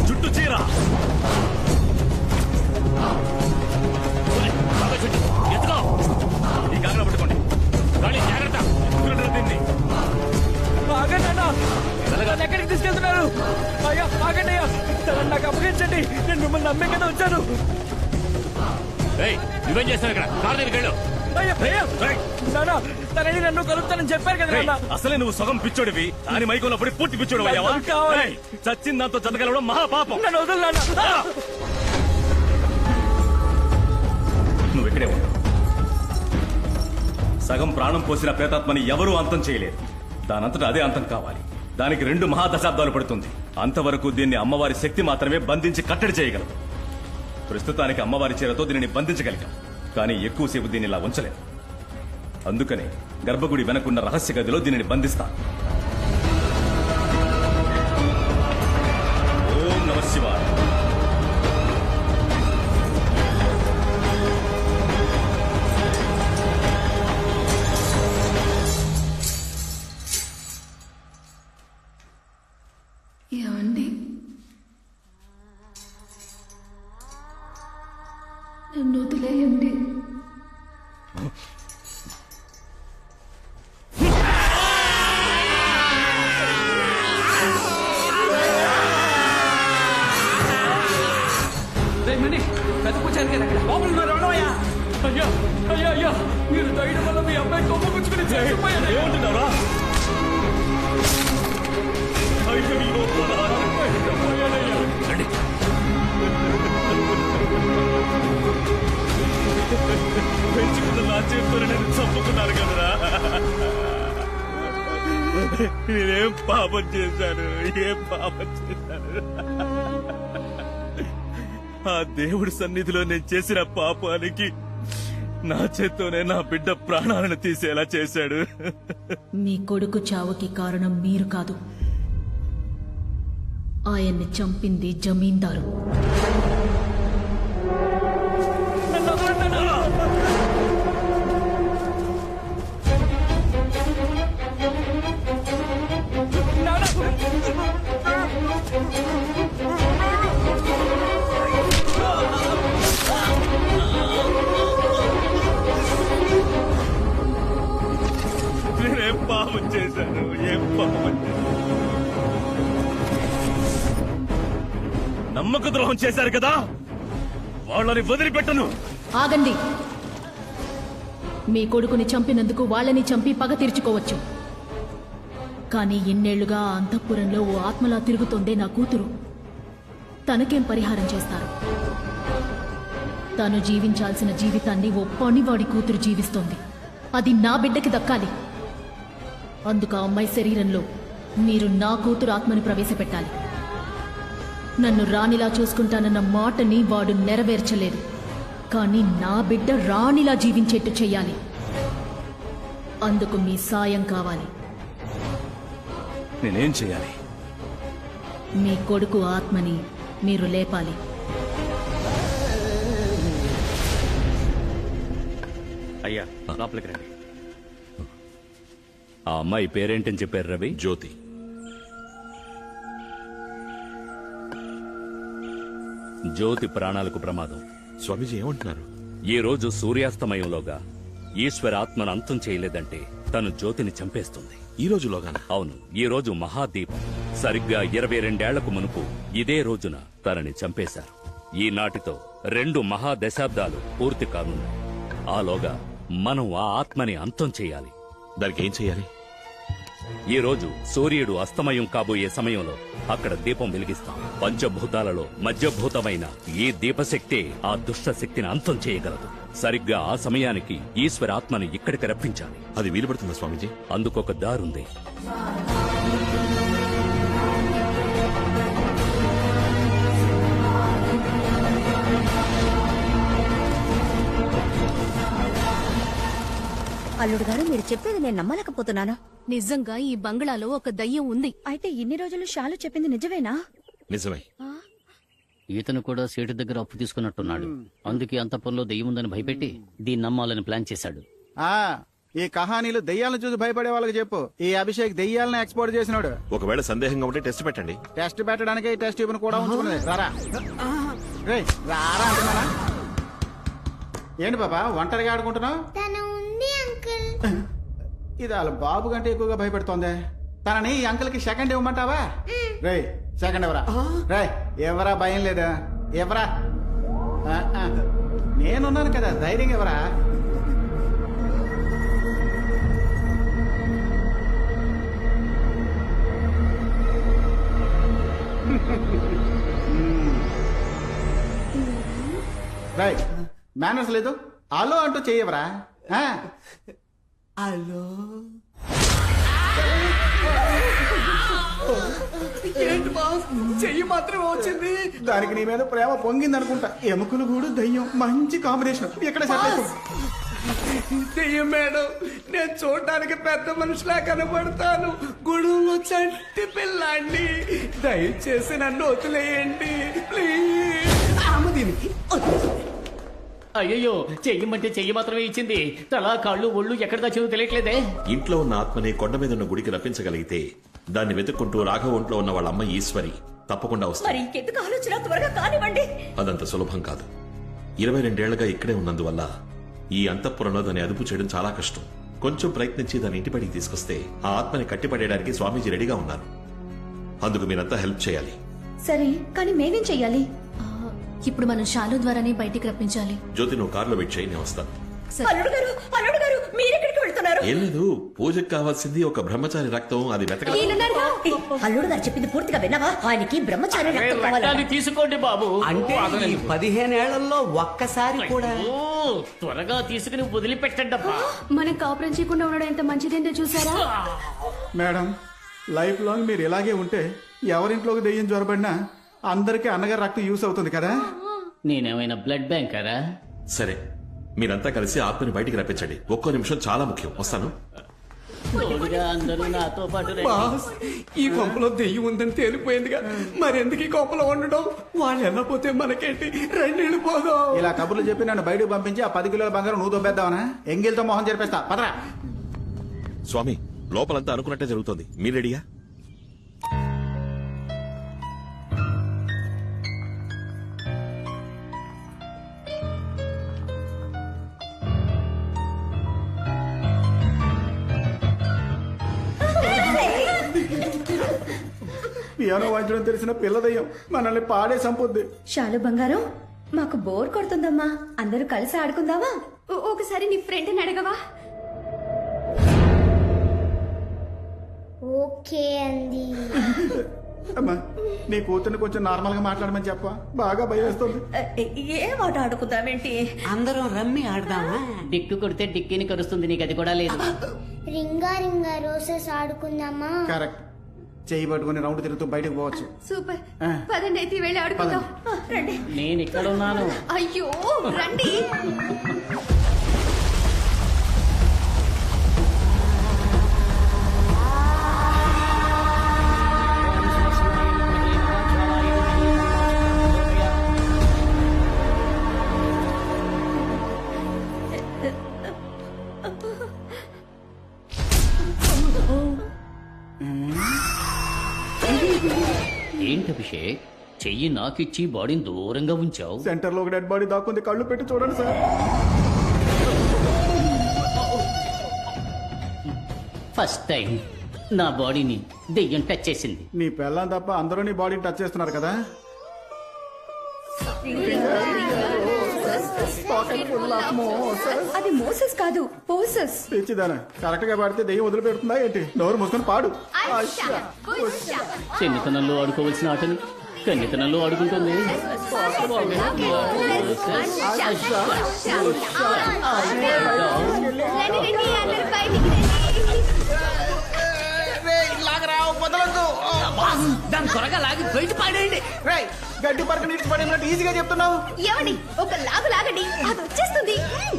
జుట్టు చీర ఎత్తుకో. ఈ కాగలో పట్టుకోండి. గాలి జాగ్రత్త. దీన్ని ఆగండి అన్న, నన్ను ఎక్కడికి తీసుకెళ్తున్నారు? అయ్యా ఆగండి అయ్యా, తనని నాకు అప్పగించండి. నేను మిమ్మల్ని నమ్మే కదా వచ్చాను. నువ్వేం చేస్తావు ఇక్కడ? కారు దగ్గరికి వెళ్ళు. అయ్యా అయ్యా, నాన్న తనని నన్ను కలుపుతానని చెప్పారు కదా నాన్న. అసలే నువ్వు సగం పిచ్చోడివి. అని మైకంలో పడి పూర్తి పిచ్చోడు అయ్యావా? చచ్చిన దాంతో జతగలవడం మహాపాపం. నన్ను వదలు నాన్న. నువ్వు ఇక్కడే ఉండు. సగం ప్రాణం పోసిన ప్రేతాత్మని ఎవరూ అంతం చేయలేరు. దానంతటా అదే అంతం కావాలి. దానికి 2 మహాదశాబ్దాలు పడుతుంది. అంతవరకు దీన్ని అమ్మవారి శక్తి మాత్రమే బంధించి కట్టడి చేయగలదు. ప్రస్తుతానికి అమ్మవారి చీరతో దీనిని బంధించగలిగాం. కానీ ఎక్కువసేపు దీన్ని ఇలా ఉంచలేం. అందుకనే గర్భగుడి వెనకున్న రహస్య గదిలో దీనిని బంధిస్తాను. ఓం నమః శివాయ. ఏమండి, నన్ను వదిలేయండి. పెద్ద పూజారి గారు అక్కడ లోపల ఉన్నారు. ఎవడోయ్యా? అయ్యా అయ్యా అయ్యా, మీరు తగిన వల్ల మీ అబ్బాయి కొమ్మ గుచ్చుకుని చచ్చిపోయాడు. ఏమంటున్నారా? పెంచుకున్న నా చేతితో నేను చంపుకున్నాను కదరా. నేనేం పాపం చేశాను? ఏం పాపం చేశాను? ఆ దేవుడి సన్నిధిలో నేను చేసిన పాపానికి నా చేత్తోనే నా బిడ్డ ప్రాణాలను తీసేలా చేశాడు. మీ కొడుకు చావుకి కారణం మీరు కాదు. ఆయన్ని చంపింది జమీందారు. నేనేం పాపం చేశాను? ఏం పాపం చేశాను? నమ్మక ద్రోహం చేశారు కదా, వాళ్ళని వదిలిపెట్టను. ఆగండి. మీ కొడుకుని చంపినందుకు వాళ్ళని చంపి పగ తీర్చుకోవచ్చు. కానీ ఇన్నేళ్లుగా ఆ అంతఃపురంలో ఓ ఆత్మలా తిరుగుతోందే నా కూతురు. తనకేం పరిహారం చేస్తారు? తను జీవించాల్సిన జీవితాన్ని ఓ పనివాడి కూతురు జీవిస్తోంది. అది నా బిడ్డకి దక్కాలి. అందుకు ఆ అమ్మాయి శరీరంలో మీరు నా కూతురు ఆత్మని ప్రవేశపెట్టాలి. నన్ను రాణిలా చూసుకుంటానన్న మాటని వాడు నెరవేర్చలేదు. కానీ నా బిడ్డ రాణిలా జీవించేట్టు చెయ్యాలి. అందుకు మీ సాయం కావాలి. నేనేం చేయాలి? మీ కొడుకు ఆత్మని మీరు లేపాలి. అయ్యా లోపలికి రండి. ఆ అమ్మాయి పేరేంటని చెప్పారు రవి? జ్యోతి. జ్యోతి ప్రాణాలకు ప్రమాదం. స్వామీజీ ఏమంటున్నారు? ఈ రోజు సూర్యాస్తమయంలోగా ఈశ్వర ఆత్మను అంతం చేయలేదంటే తను జ్యోతిని చంపేస్తుంది. ఈ రోజులోగానా? అవును, ఈ రోజు మహాదీపం. సరిగ్గా 22 మునుపు ఇదే రోజున తనని చంపేశారు. ఈనాటితో 2 మహాదశాబ్దాలు పూర్తి కానున్నాయి. ఆలోగా మనం ఆ ఆత్మని అంతం చేయాలి. దానికి ఏం చేయాలి? ఈ రోజు సూర్యుడు అస్తమయం కాబోయే సమయంలో అక్కడ దీపం వెలిగిస్తాం. పంచభూతాలలో మధ్యభూతమైన ఈ దీపశక్తే ఆ దుష్ట శక్తిని అంతం చేయగలదు. సరిగ్గా ఆ సమయానికి ఈశ్వర ఆత్మని ఇక్కడికి రప్పించాలి. అది వీలుపడుతుందా స్వామీజీ? అందుకొక దారుంది. అల్లుడు గారు, మీరు చెప్పేది నేను నమ్మలేకపోతున్నాను. నిజంగా ఈ బంగ్లాలో ఒక దయ్యం ఉంది. అయితే ఇన్ని రోజులు షాలు చెప్పింది నిజమేనా? నిజమే. ఈతను కూడా సేటు దగ్గర అప్పు తీసుకున్నట్టున్నాడు. అందుకే అంతఃపురంలో దెయ్యం ఉందని భయపెట్టి దీన్ని నమ్మాలని ప్లాన్ చేశాడు. ఈ కహానీలు దెయ్యాలను చూసి భయపడే వాళ్ళకి చెప్పు. ఈ అభిషేక్ దెయ్యాలను ఎక్స్పోర్ట్ చేసినాడు. ఒకవేళ సందేహంగా ఉంటే టెస్ట్ పెట్టండి. టెస్ట్ పెట్టడానికి ఈ టెస్ట్ ట్యూబ్ కూడా ఉంచుకున్నది. రారా రేయ్, రారా అంటున్నానా? ఏంటి బాబా ఒంటరిగా ఆడుకుంటున్నావు? ఇది వాళ్ళ బాబు కంటే ఎక్కువగా భయపెడుతోంది. తనని ఈ అంకుల్ కి సెకండ్ ఇవ్వమంటావా? రే సెకండ్ ఎవరా? రే ఎవరా? భయం లేదా? ఎవరా? నేనున్నాను కదా, ధైర్యం ఎవరా? రైట్, మేనర్స్ లేదు. హలో అంటూ చెయ్యవరా? హలో ఏంటి బాస్, చెయ్యి మాత్రమే వచ్చింది. దానికి నీ మీద ప్రేమ పొంగింది అనుకుంటా. ఎముకలు కూడా దయ్యం మంచి కాంబినేషన్. ఎక్కడ దెయ్యం మేడం, నేను చూడటానికి పెద్ద మనిషిలా కనబడతాను. గుడులో చంటి పిల్లాండి, దయచేసి నన్ను వదిలేయండి ప్లీజ్. దీనికి అయ్యో, చెయ్యమంటే చెయ్యి మాత్రమే ఇచ్చింది. తల కాళ్ళు ఒళ్ళు ఎక్కడ దాచిందో తెలియట్లేదే. ఇంట్లో ఉన్న ఆత్మని కొండ మీద ఉన్న గుడికి రప్పించగలిగితే దాన్ని వెతుక్కుంటూ రాఘవ ఒంట్లో ఉన్న వాళ్ళ అమ్మ ఈశ్వరి తప్పకుండా మరి వస్తుంది. ఇంకెందుకు ఆలోచన, త్వరగా కానివ్వండి. అదంత సులభం కాదు. 22 ఏళ్లుగా ఇక్కడే ఉన్నందువల్ల ఈ అంతఃపురంలో దాన్ని అదుపు చేయడం చాలా కష్టం. కొంచెం ప్రయత్నించి దాన్ని ఇంటిపడికి తీసుకొస్తే ఆ ఆత్మని కట్టిపడేయడానికి స్వామీజీ రెడీగా ఉన్నారు. అందుకు మీరంతా హెల్ప్ చేయాలి. సరే, కానీ మేమేం చెయ్యాలి? ఇప్పుడు మనం షాలు ద్వారానే బయటికి రప్పించాలి. జ్యోతి, నువ్వు కార్లో వెయిట్ చేయి, నేను వస్తాను. అల్లుడు గారు మీరెక్కడికి వెళ్తున్నారు? ఏం లేదు, పూజకు కావాల్సింది ఒక బ్రహ్మచారి రక్తం, అది వెతక. అల్లుడు గారు చెప్పింది పూర్తిగా విన్నావా? ఆయనకి బ్రహ్మచారి రక్తం కావాలి. తీసుకోండి బాబు. అంటే ఈ 15 ఏళ్లలో ఒక్కసారి కూడా. త్వరగా తీసుకుని వదిలిపెట్టండి అబ్బా. మనం కాపురం చేయకుండా ఉండడం ఎంత మంచిదేంటో చూసారా? మేడం, లైఫ్ లాంగ్ మీరు ఇలాగే ఉంటే ఎవరింట్లోకి దెయ్యం జ్వరబడినా అందరికీ అన్నగారు రక్తం యూస్ అవుతుంది కదా. నేనేమైనా బ్లడ్ బ్యాంకరా? సరే, మీరంతా కలిసి ఆత్మని బయటికి రప్పించండి. ఒక్కో నిమిషం చాలా ముఖ్యం. వస్తాను. అందరూ నాతో పాటు బాస్, ఈ కొంపలో దెయ్యం ఉందని తేలిపోయిందిగా, మరెందుకు ఈ కొంపలో ఉండడం? వాళ్ళు వెళ్ళపోతే మనకేంటి? రండి వెళ్ళిపోదాం. ఇలా కబుర్లు చెప్పి నన్ను బయటకు పంపించి ఆ 10 కిలోల బంగారం నువ్వు దొబ్బేద్దావనా? ఎంగిల్తో మొహం జరిపేస్తా. పదరా. స్వామి, లోపలంతా అనుకున్నట్టే జరుగుతోంది. మీరు రెడీయా? పియానో వాయించడం తెలిసిన పిల్ల దయ్యం మనల్ని పాడే సంపొద్ది. షాలు బంగారం, మాకు బోర్ కొడుతుందమ్మా. అందరూ కలిసి ఆడుకుందామా? ఒకసారి నీ ఫ్రెండ్ని అడగవా? ఓకే అంది. అమ్మా, నీ కూతుర్ని కొంచెం నార్మల్ గా మాట్లాడమని చెప్పా. బాగా భయం వేస్తుంది. ఏ మాట ఆడుకుందామేంటి? అందరం రమ్మి ఆడదామా? డిక్కు కొడితే డిక్కిని కరుస్తుంది, నీకు అది కూడా లేదు. రింగా రింగా రోజెస్ ఆడుకుందామా? కరెక్ట్. చేయి పట్టుకుని రౌండ్ తిరుగుతూ బయటకు పోవచ్చు. సూపర్, పదండి అయితే వెళ్ళి ఆడుకుందాం. రండి. నేను ఇక్కడ ఉన్నాను. అయ్యో రండి. ఏంటి అభిషేక్, చెయ్యి నాకిచ్చి బాడీని దూరంగా ఉంచావు? సెంటర్ లో ఒక డెడ్ బాడీ దాక్కుంది, కళ్ళు పెట్టి చూడండి సార్. ఫస్ట్ టైం నా బాడీని దెయ్యం టచ్ చేసింది. నీ పెళ్ళం తప్ప అందరూ నీ బాడీని టచ్ చేస్తున్నారు కదా. అది మోసెస్ కాదు, పోసెస్. తెచ్చిదానా కరెక్ట్ గా పాడితే దెయ్యం వదిలిపెడుతుందా ఏంటి? నోరు మూసుకొని పాడు. చిన్నతనంలో ఆడుకోవాల్సిన ఆటని కన్నితనంలో ఆడుకుంటుంది. దాని త్వరగా లాగి బయట పాడేయండి. గడ్డి పరక నీటి పడినట్టు ఈజీగా చెప్తున్నావు. ఏమండి ఒక లాగు లాగండి, అది వచ్చేస్తుంది.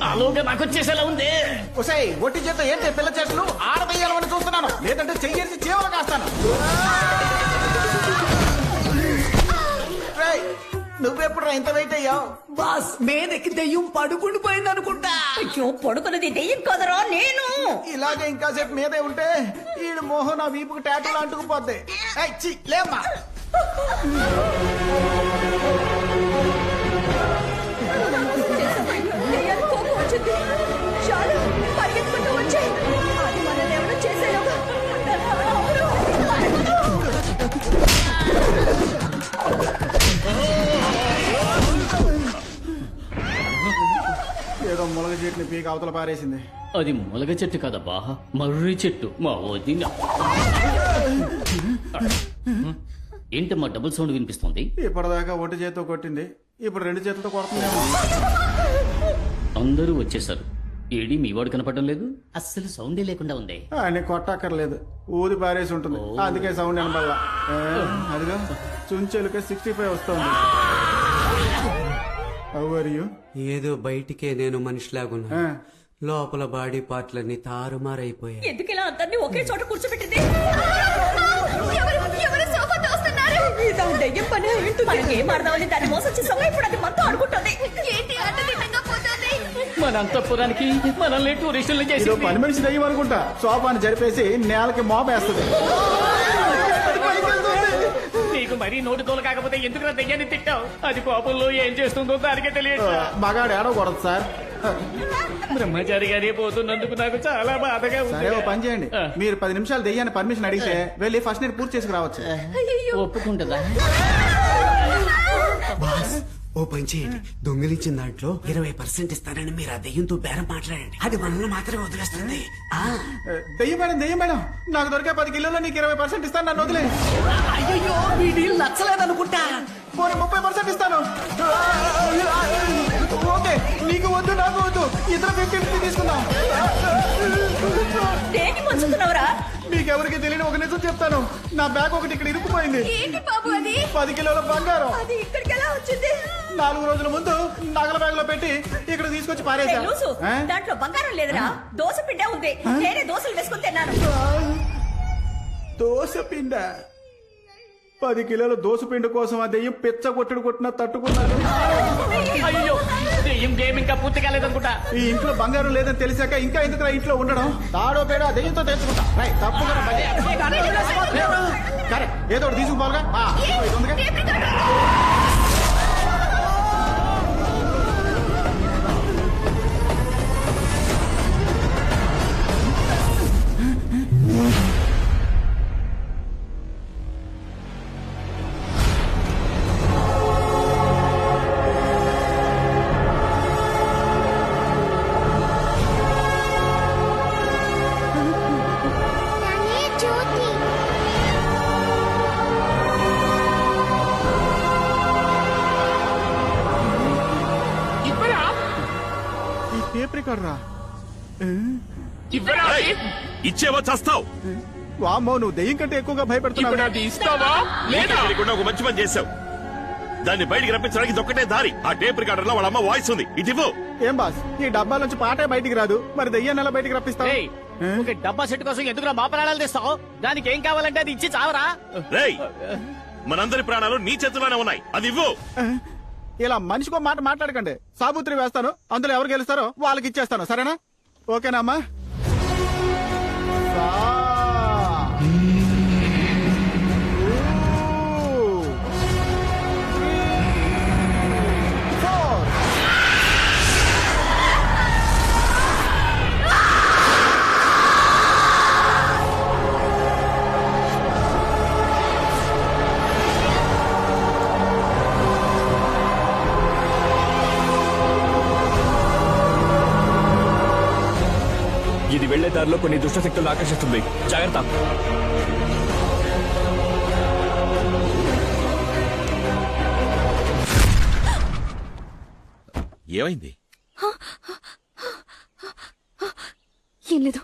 ఆలోగా నాకు వచ్చేసేలా ఉంది. ఒసేయ్ ఒట్టి చేత ఏంటి పిల్ల చేతులు ఆడవేయాలని చూస్తున్నాను, లేదంటే చెయ్యేసి చేవలు కాస్తాను. నువ్వెప్పుడు ఇంత వెయిట్ అయ్యావు? బాస్ మేదకి దెయ్యం పడుకుని పోయింది అనుకుంటా. అయ్యో పడుకున్నది దెయ్యం కదరా నేను. ఇలాగే ఇంకా సేపు మీదే ఉంటే ఈడు మోహన్ నా వీపుకు టాటూలు అంటుకుపోద్ది. లేమ్మా. దెయ్యానికి కోపం వచ్చింది. చాలు పరిగెత్తుకుంటూ వచ్చాయి. అది మనల్ని ఎవరో చేసేలోగా ఏదో ములగ చెట్టుని పీక అవతల పారేసింది. అది ములగ చెట్టు కదబ్బా, మర్రి చెట్టు. మా వదిన ఏంటమ్మా డబుల్ సౌండ్ వినిపిస్తుంది? ఇప్పటిదాకా ఒంటి చేతితో కొట్టింది, ఇప్పుడు రెండు చేతులతో కొడుతుందేమో. అందరూ వచ్చేసారు. ఏడి మీ వాడు కనపడడం లేదు? అస్సలు సౌండే లేకుండా ఉంది. అని కొట్టక్కర్లేదు, ఊది పారేసి ఉంటుంది, అందుకే సౌండ్ వినబల్లా. అదిగా చుంచెలుకే 65 వస్తుంది. ఏదో బయటికే నేను మనిషిలాగున్నా, లోపల బాడీ పార్ట్లన్నీ తారుమారైపోయాయి. ఎందుకు ఇలా అందరినీ ఒకే చోట కూర్చోబెట్టింది? ఎవరు సోఫా తోస్తున్నారు? దెయ్యం పని మనకేం ఆడదామని దాన్ని మోసం చేసాము, ఇప్పుడు అది మనతో ఆడుకుంటుంది. ఏంటి అంత దిట్టంగా పోతుంది? మన అంతఃపురానికి మనల్ని టూరిస్టులు చేసి పని మనిషి దయ్యం అనుకుంటా. సోఫాని జరిపేసి నేలకి మోపేస్తుంది. నీకు మరీ నోటి తోలు కాకపోతే ఎందుకు దెయ్యాన్ని తిట్టావు? అది కోపంలో ఏం చేస్తుందో దానికే తెలియదు. మగాడు ఏడవకూడదు సార్. బ్రహ్మచారి గారే పోతున్నందుకు నాకు చాలా బాధగా సరే ఓ పని చేయండి, మీరు 10 నిమిషాలు దెయ్యాన్ని పర్మిషన్ అడిగితే వెళ్ళి ఫస్ట్ నేను పూర్తి చేసుకు రావచ్చు. ఒప్పుకుంటుందా? బాస్ ఓ పని చేయండి, దొంగిలించిన దాంట్లో 20% ఇస్తానని మీరు ఆ దెయ్యంతో బేరం మాట్లాడండి. అది మనల్ని మాత్రమే వదిలేస్తుంది. దెయ్యం మేడం నాకు దొరికే 10 కిలోలో నీకు 20% ఇస్తాను, నన్ను వదిలే. అయ్యో మీ డీల్ నచ్చలేదనుకుంటా. పోనీ 30% ఇస్తాను. ఓకే నీకు వద్దు నాకు వద్దు, ఇద్దరు 50 తీసుకుందాం. దేని పంచుతున్నావురా? మీకెవరికి తెలియని ఒక నిజం చెప్తాను, నా బ్యాగ్ ఒకటి ఇక్కడ ఇరుక్కుపోయింది. ఏంటి బాబు అది? 10 కిలోల బంగారం. అది ఇక్కడికి ఎలా వచ్చింది? 4 రోజుల ముందు నగల బ్యాగ్ లో పెట్టి ఇక్కడ తీసుకొచ్చి పారేసా. దాంట్లో బంగారం లేదురా, దోశ పిండే ఉంది. నేనే దోశలు వేసుకుని తిన్నాను. దోశ పిండ? 10 కిలోల దోశ పిండి కోసం ఆ దెయ్యం పెచ్చ కొట్టుడు కొట్టినా తట్టుకున్నాను. అయ్యో దెయ్యం గేమ్ ఇంకా పూర్తి కాలేదనుకుంటా. ఈ ఇంట్లో బంగారం లేదని తెలిసాక ఇంకా ఎందుకు ఇంట్లో ఉండడం? తాడో పేడో దెయ్యంతో తెచ్చుకుంటా. తప్పుగా ఏదో ఒకటి తీసుకుపోవాలిగా. ఇచ్చేవో చస్తావు. వామ్మో నువ్వు దెయ్యం కంటే ఎక్కువగా భయపెడుతున్నావు. ఒక మంచి పని చేసావు. దాన్ని బయటికి రప్పించడానికి ఒక్కటే దారి. ఆ టేప్ రికార్డర్ లో వాళ్ళ అమ్మ వాయిస్ ఉంది, ఇదివ్వు. ఏం బాస్ ఈ డబ్బాల నుంచి పాటే బయటికి రాదు, మరి దెయ్యాన్ని ఎలా బయటికి రప్పిస్తావు? ఒక డబ్బా సెట్ కోసం ఎందుకు మా ప్రాణాలు తెస్తావు? దానికి ఏం కావాలంటే అది ఇచ్చి చావరా? రేయ్ మనందరి ప్రాణాలు నీ చేతుల్లోనే ఉన్నాయి, అది ఇవ్వు. ఇలా మనిషికో మాట మాట్లాడకండి. సాబుత్రి వేస్తాను, అందులో ఎవరు గెలుస్తారో వాళ్ళకి ఇచ్చేస్తాను, సరేనా? ఓకేనా? ఇది వెళ్లే దారిలో కొన్ని దుష్టశక్తులను ఆకర్షిస్తుంది. జాగ్రత్త. ఏమైంది? ఏం లేదు.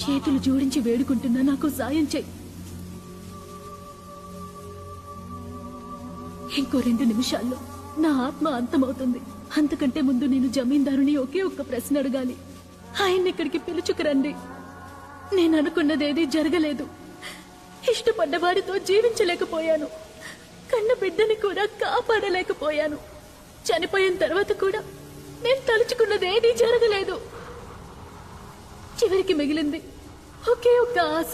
చేతులు జోడించి వేడుకుంటున్నా, నాకు సాయం చెయ్యి. ఇంకో 2 నిమిషాల్లో నా ఆత్మ అంతమవుతుంది. అంతకంటే ముందు నేను జమీందారుని ఒకే ఒక్క ప్రశ్న అడగాలి. ఆయన్ని ఇక్కడికి పిలుచుకురండి. నేను అనుకున్నదేదీ జరగలేదు. ఇష్టపడ్డవాడితో జీవించలేకపోయాను. కన్న బిడ్డని కూడా కాపాడలేకపోయాను. చనిపోయిన తర్వాత కూడా నేను తలుచుకున్నదేదీ జరగలేదు. చివరికి మిగిలింది ఒకే ఒక్క ఆశ.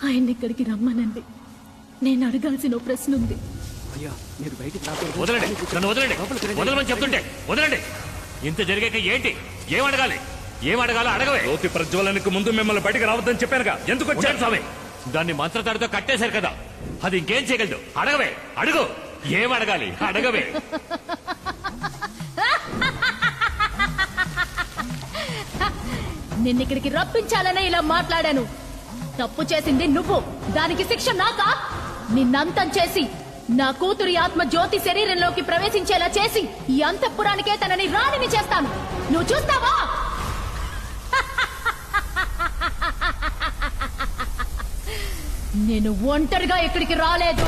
ఆయన్ని ఇక్కడికి రమ్మనండి. నేను అడగాల్సిన ప్రశ్న ఉంది. వదలండి, నన్ను వదలండి. వదలమని చెప్తుంటే వదలండి. ఇంత జరిగాక ఏంటి? ఏమడగాలి? ఏమడగాలో అడగవే. జ్యోతి ప్రజ్వలనకు ముందు మిమ్మల్ని బయటకు రావద్దని చెప్పానుగా. ఎందుకు వచ్చారు స్వామి? దాన్ని మంత్రతాడితో కట్టేశారు కదా, అది ఇంకేం చేయగలదు? అడగవే, అడుగు. ఏమడగాలి? అడగవే. నిన్నిక్కడికి రప్పించాలనే ఇలా మాట్లాడాను. తప్పు చేసింది నువ్వు, దానికి శిక్ష నాకా? నిన్నంతం చేసి నా కూతురి ఆత్మ జ్యోతి శరీరంలోకి ప్రవేశించేలా చేసి ఈ అంతఃపురానికే తనని రాణిని చేస్తాను. నువ్వు చూస్తావా? నేను ఒంటరిగా ఇక్కడికి రాలేదు.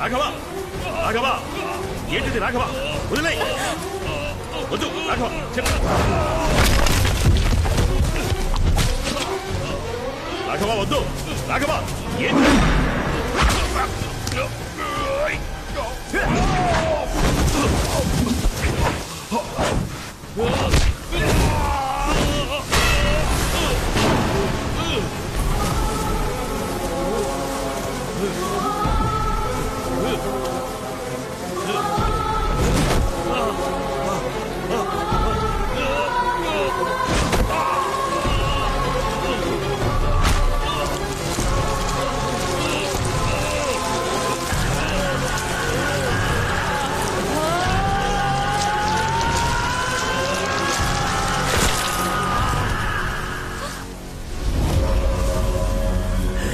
రాఘవ రాఘవ ఏంటిది రాఘవ వదిలే వద్దు రాఘవ చెప్పు రాఘవ వద్దు రాఘవ ఏంటి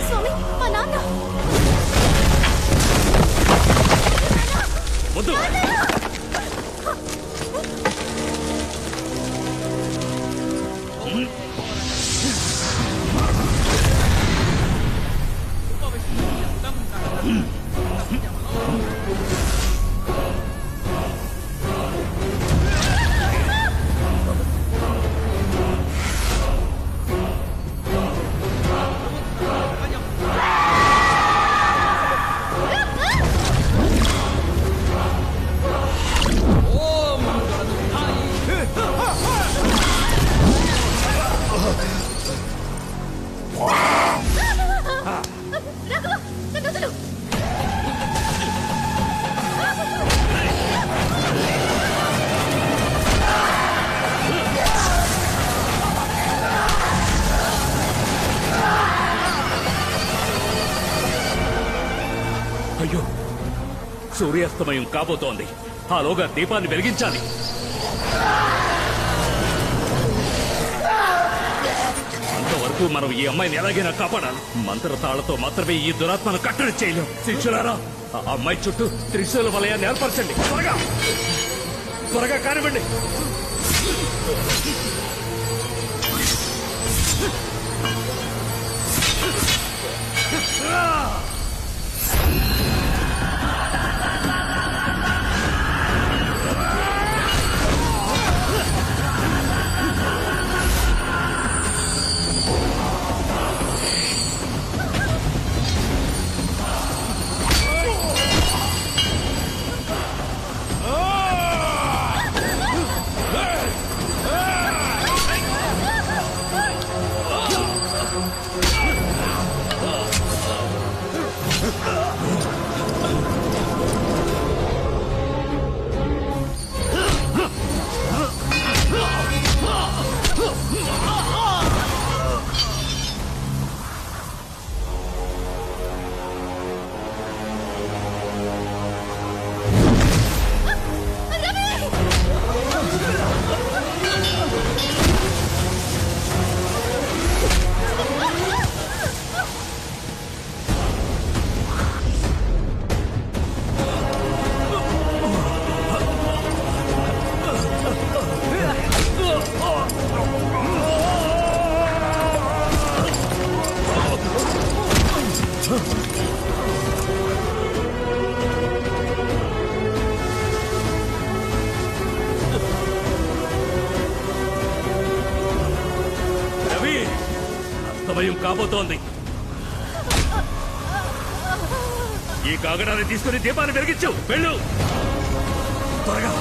స్వామి మా నాన్న వద్దు రాఘవ నన్ను వదలు. అయ్యో సూర్యాస్తమయం కాబోతోంది ఆలోగా దీపాన్ని వెలిగించాలి అంతవరకు మనం ఈ అమ్మాయిని ఎలాగైనా కాపాడాలి మంత్రతాళ్లతో మాత్రమే ఈ దురాత్మను కట్టడి చేయలేం శిష్యులారా ఆ అమ్మాయి చుట్టూ త్రిశూల వలయాన్ని ఏర్పరచండి త్వరగా త్వరగా కానివ్వండి రవి అస్తమయం కాబోతోంది ఈ కాగడాన్ని తీసుకుని దీపాన్ని వెలిగించు వెళ్ళు త్వరగా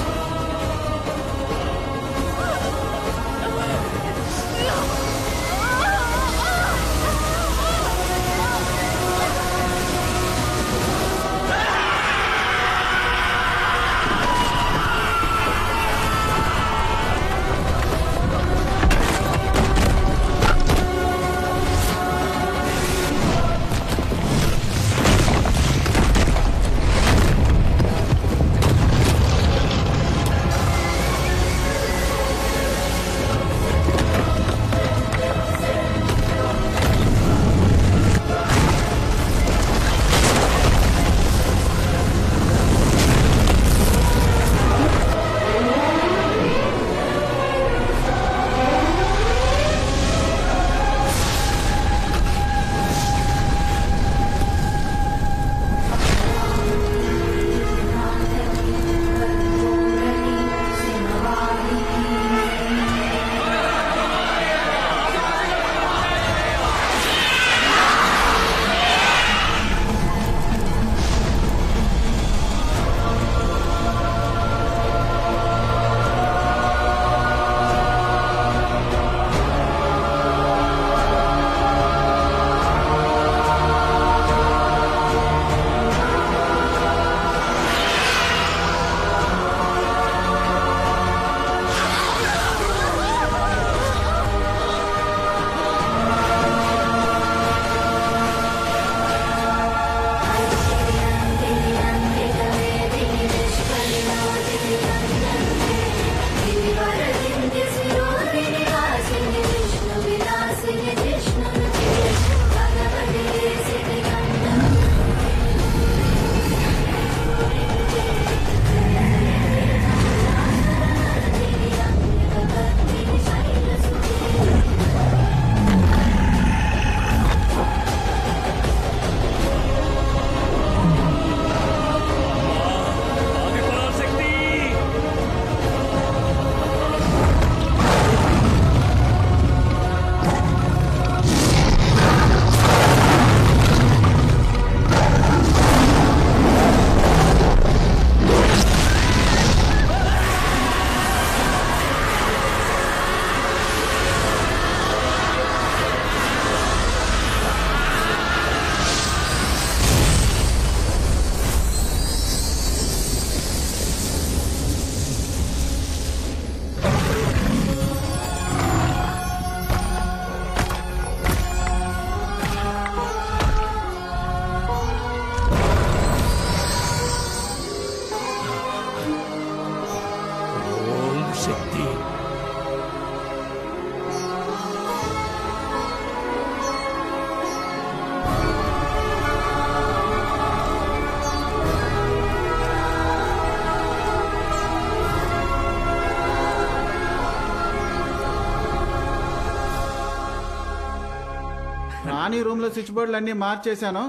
రాణి రూమ్ లో స్విచ్ బోర్డులు అన్ని మార్చేశాను.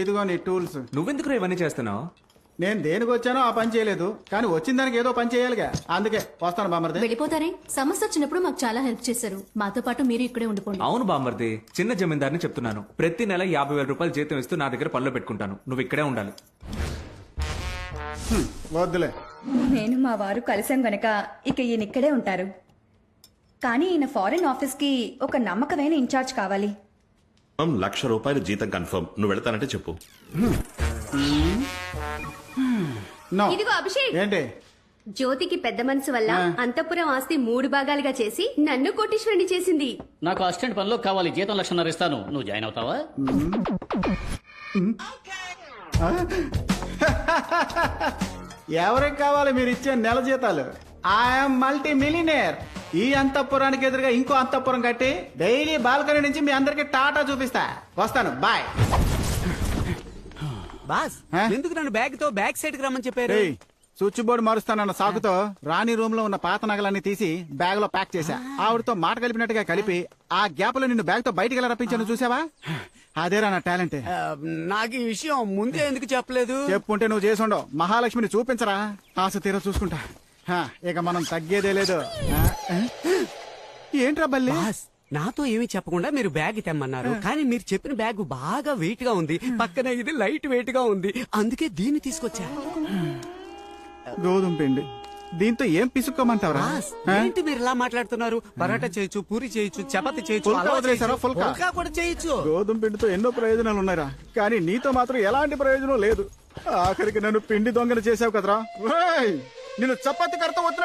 ఇదిగో నీ టూల్స్. నువ్వెందుకు ఇవన్నీ చేస్తున్నావు? నేను దేనికి వచ్చానో ఆ పని చేయలేదు, కానీ వచ్చిన దానికి ఏదో పని చేయాలిగా, అందుకే వస్తాను బామర్ది. వెళ్ళిపోతారే? సమస్య వచ్చినప్పుడు మాకు చాలా హెల్ప్ చేశారు. మాతో పాటు మీరు ఇక్కడే ఉండిపోండి. అవును బామ్మర్ది, చిన్న జమీందారిని చెప్తున్నాను. ప్రతి నెల 50,000 రూపాయలు జీతం ఇస్తూ నా దగ్గర పనిలో పెట్టుకుంటాను. నువ్వు ఇక్కడే ఉండాలి. వద్దులే. నేను మా వారు కలిసాం గనక ఇక ఈయన ఇక్కడే ఉంటారు. కానీ ఈయన ఫారెన్ ఆఫీస్ కి ఒక నమ్మకమైన ఇన్ఛార్జ్ కావాలి. ₹1,00,000 జీతం కన్ఫర్మ్. నువ్వు వెళ్తానంటే చెప్పు. ఇదిగో అభిషేక్, ఏంటి? జ్యోతికి పెద్ద మనసు వల్ల అంతఃపురం ఆస్తి 3 భాగాలుగా చేసి నన్ను కోటీశ్వరుని చేసింది. నాకు అసిస్టెంట్ పనిలో కావాలి, జీతం 1,00,000 ఇస్తాను. నువ్వు జాయిన్ అవుతావా? ఎవరికి కావాలి మీరు ఇచ్చే నెల జీతాలు? I'm multi millionaire. ఈ అంతఃపురానికి ఎదురుగా ఇంకో అంతఃపురం కట్టి డైలీ బాల్కనీ నుంచి మీ అందరికి టాటా చూపిస్తా. వస్తాను, బాయ్. బాస్, ఎందుకు నన్ను బ్యాగ్ తో బ్యాక్ సైడ్ కి రమ్మని చెప్పారు? స్విచ్ బోర్డు మారుస్తానన్న సాకుతో రాణి రూమ్ లో ఉన్న పాత నగలన్నీ తీసి బ్యాగ్ లో ప్యాక్ చేశా. ఆవిడతో మాట కలిపినట్టుగా కలిపి ఆ గ్యాప్ లో నిన్ను బ్యాగ్ తో బయటికి ఎలా రప్పించాను చూసావా? అదేరా నా టాలెంట్. నాకు ఈ విషయం ముందే ఎందుకు చెప్పలేదు? చెప్పుంటే నువ్వు చేసుండవు. మహాలక్ష్మిని చూపించరా, ఆశ తీర చూసుకుంటా. ఇక మనం తగ్గేదే లేదు. ఏంట్రా బల్లి? నాతో ఏమీ చెప్పకుండా మీరు బ్యాగ్ తెమ్మన్నారు, కానీ మీరు చెప్పిన బ్యాగ్ బాగా వెయిట్ గా ఉంది. పక్కన ఇది లైట్ వెయిట్ గా ఉంది, అందుకే దీన్ని తీసుకొచ్చా. గోధుమ పిండి, దీంతో ఏం పిసుక్కోమంటావరా? ఏంటి మీరు ఇలా మాట్లాడుతున్నారు? పరాటా చేయొచ్చు, పూరి చేయొచ్చు, చపాతి చేయొచ్చు, ఫుల్కా వదిలేసారా? ఫుల్కా కూడా చేయొచ్చు. గోధుమ పిండితో ఎన్నో ప్రయోజనాలు ఉన్నాయిరా, కానీ నీతో మాత్రం ఎలాంటి ప్రయోజనం లేదు. ఆఖరికి నన్ను పిండి దొంగన చేసావు కదరా. నిన్ను చపాతి కడతా వచ్చిన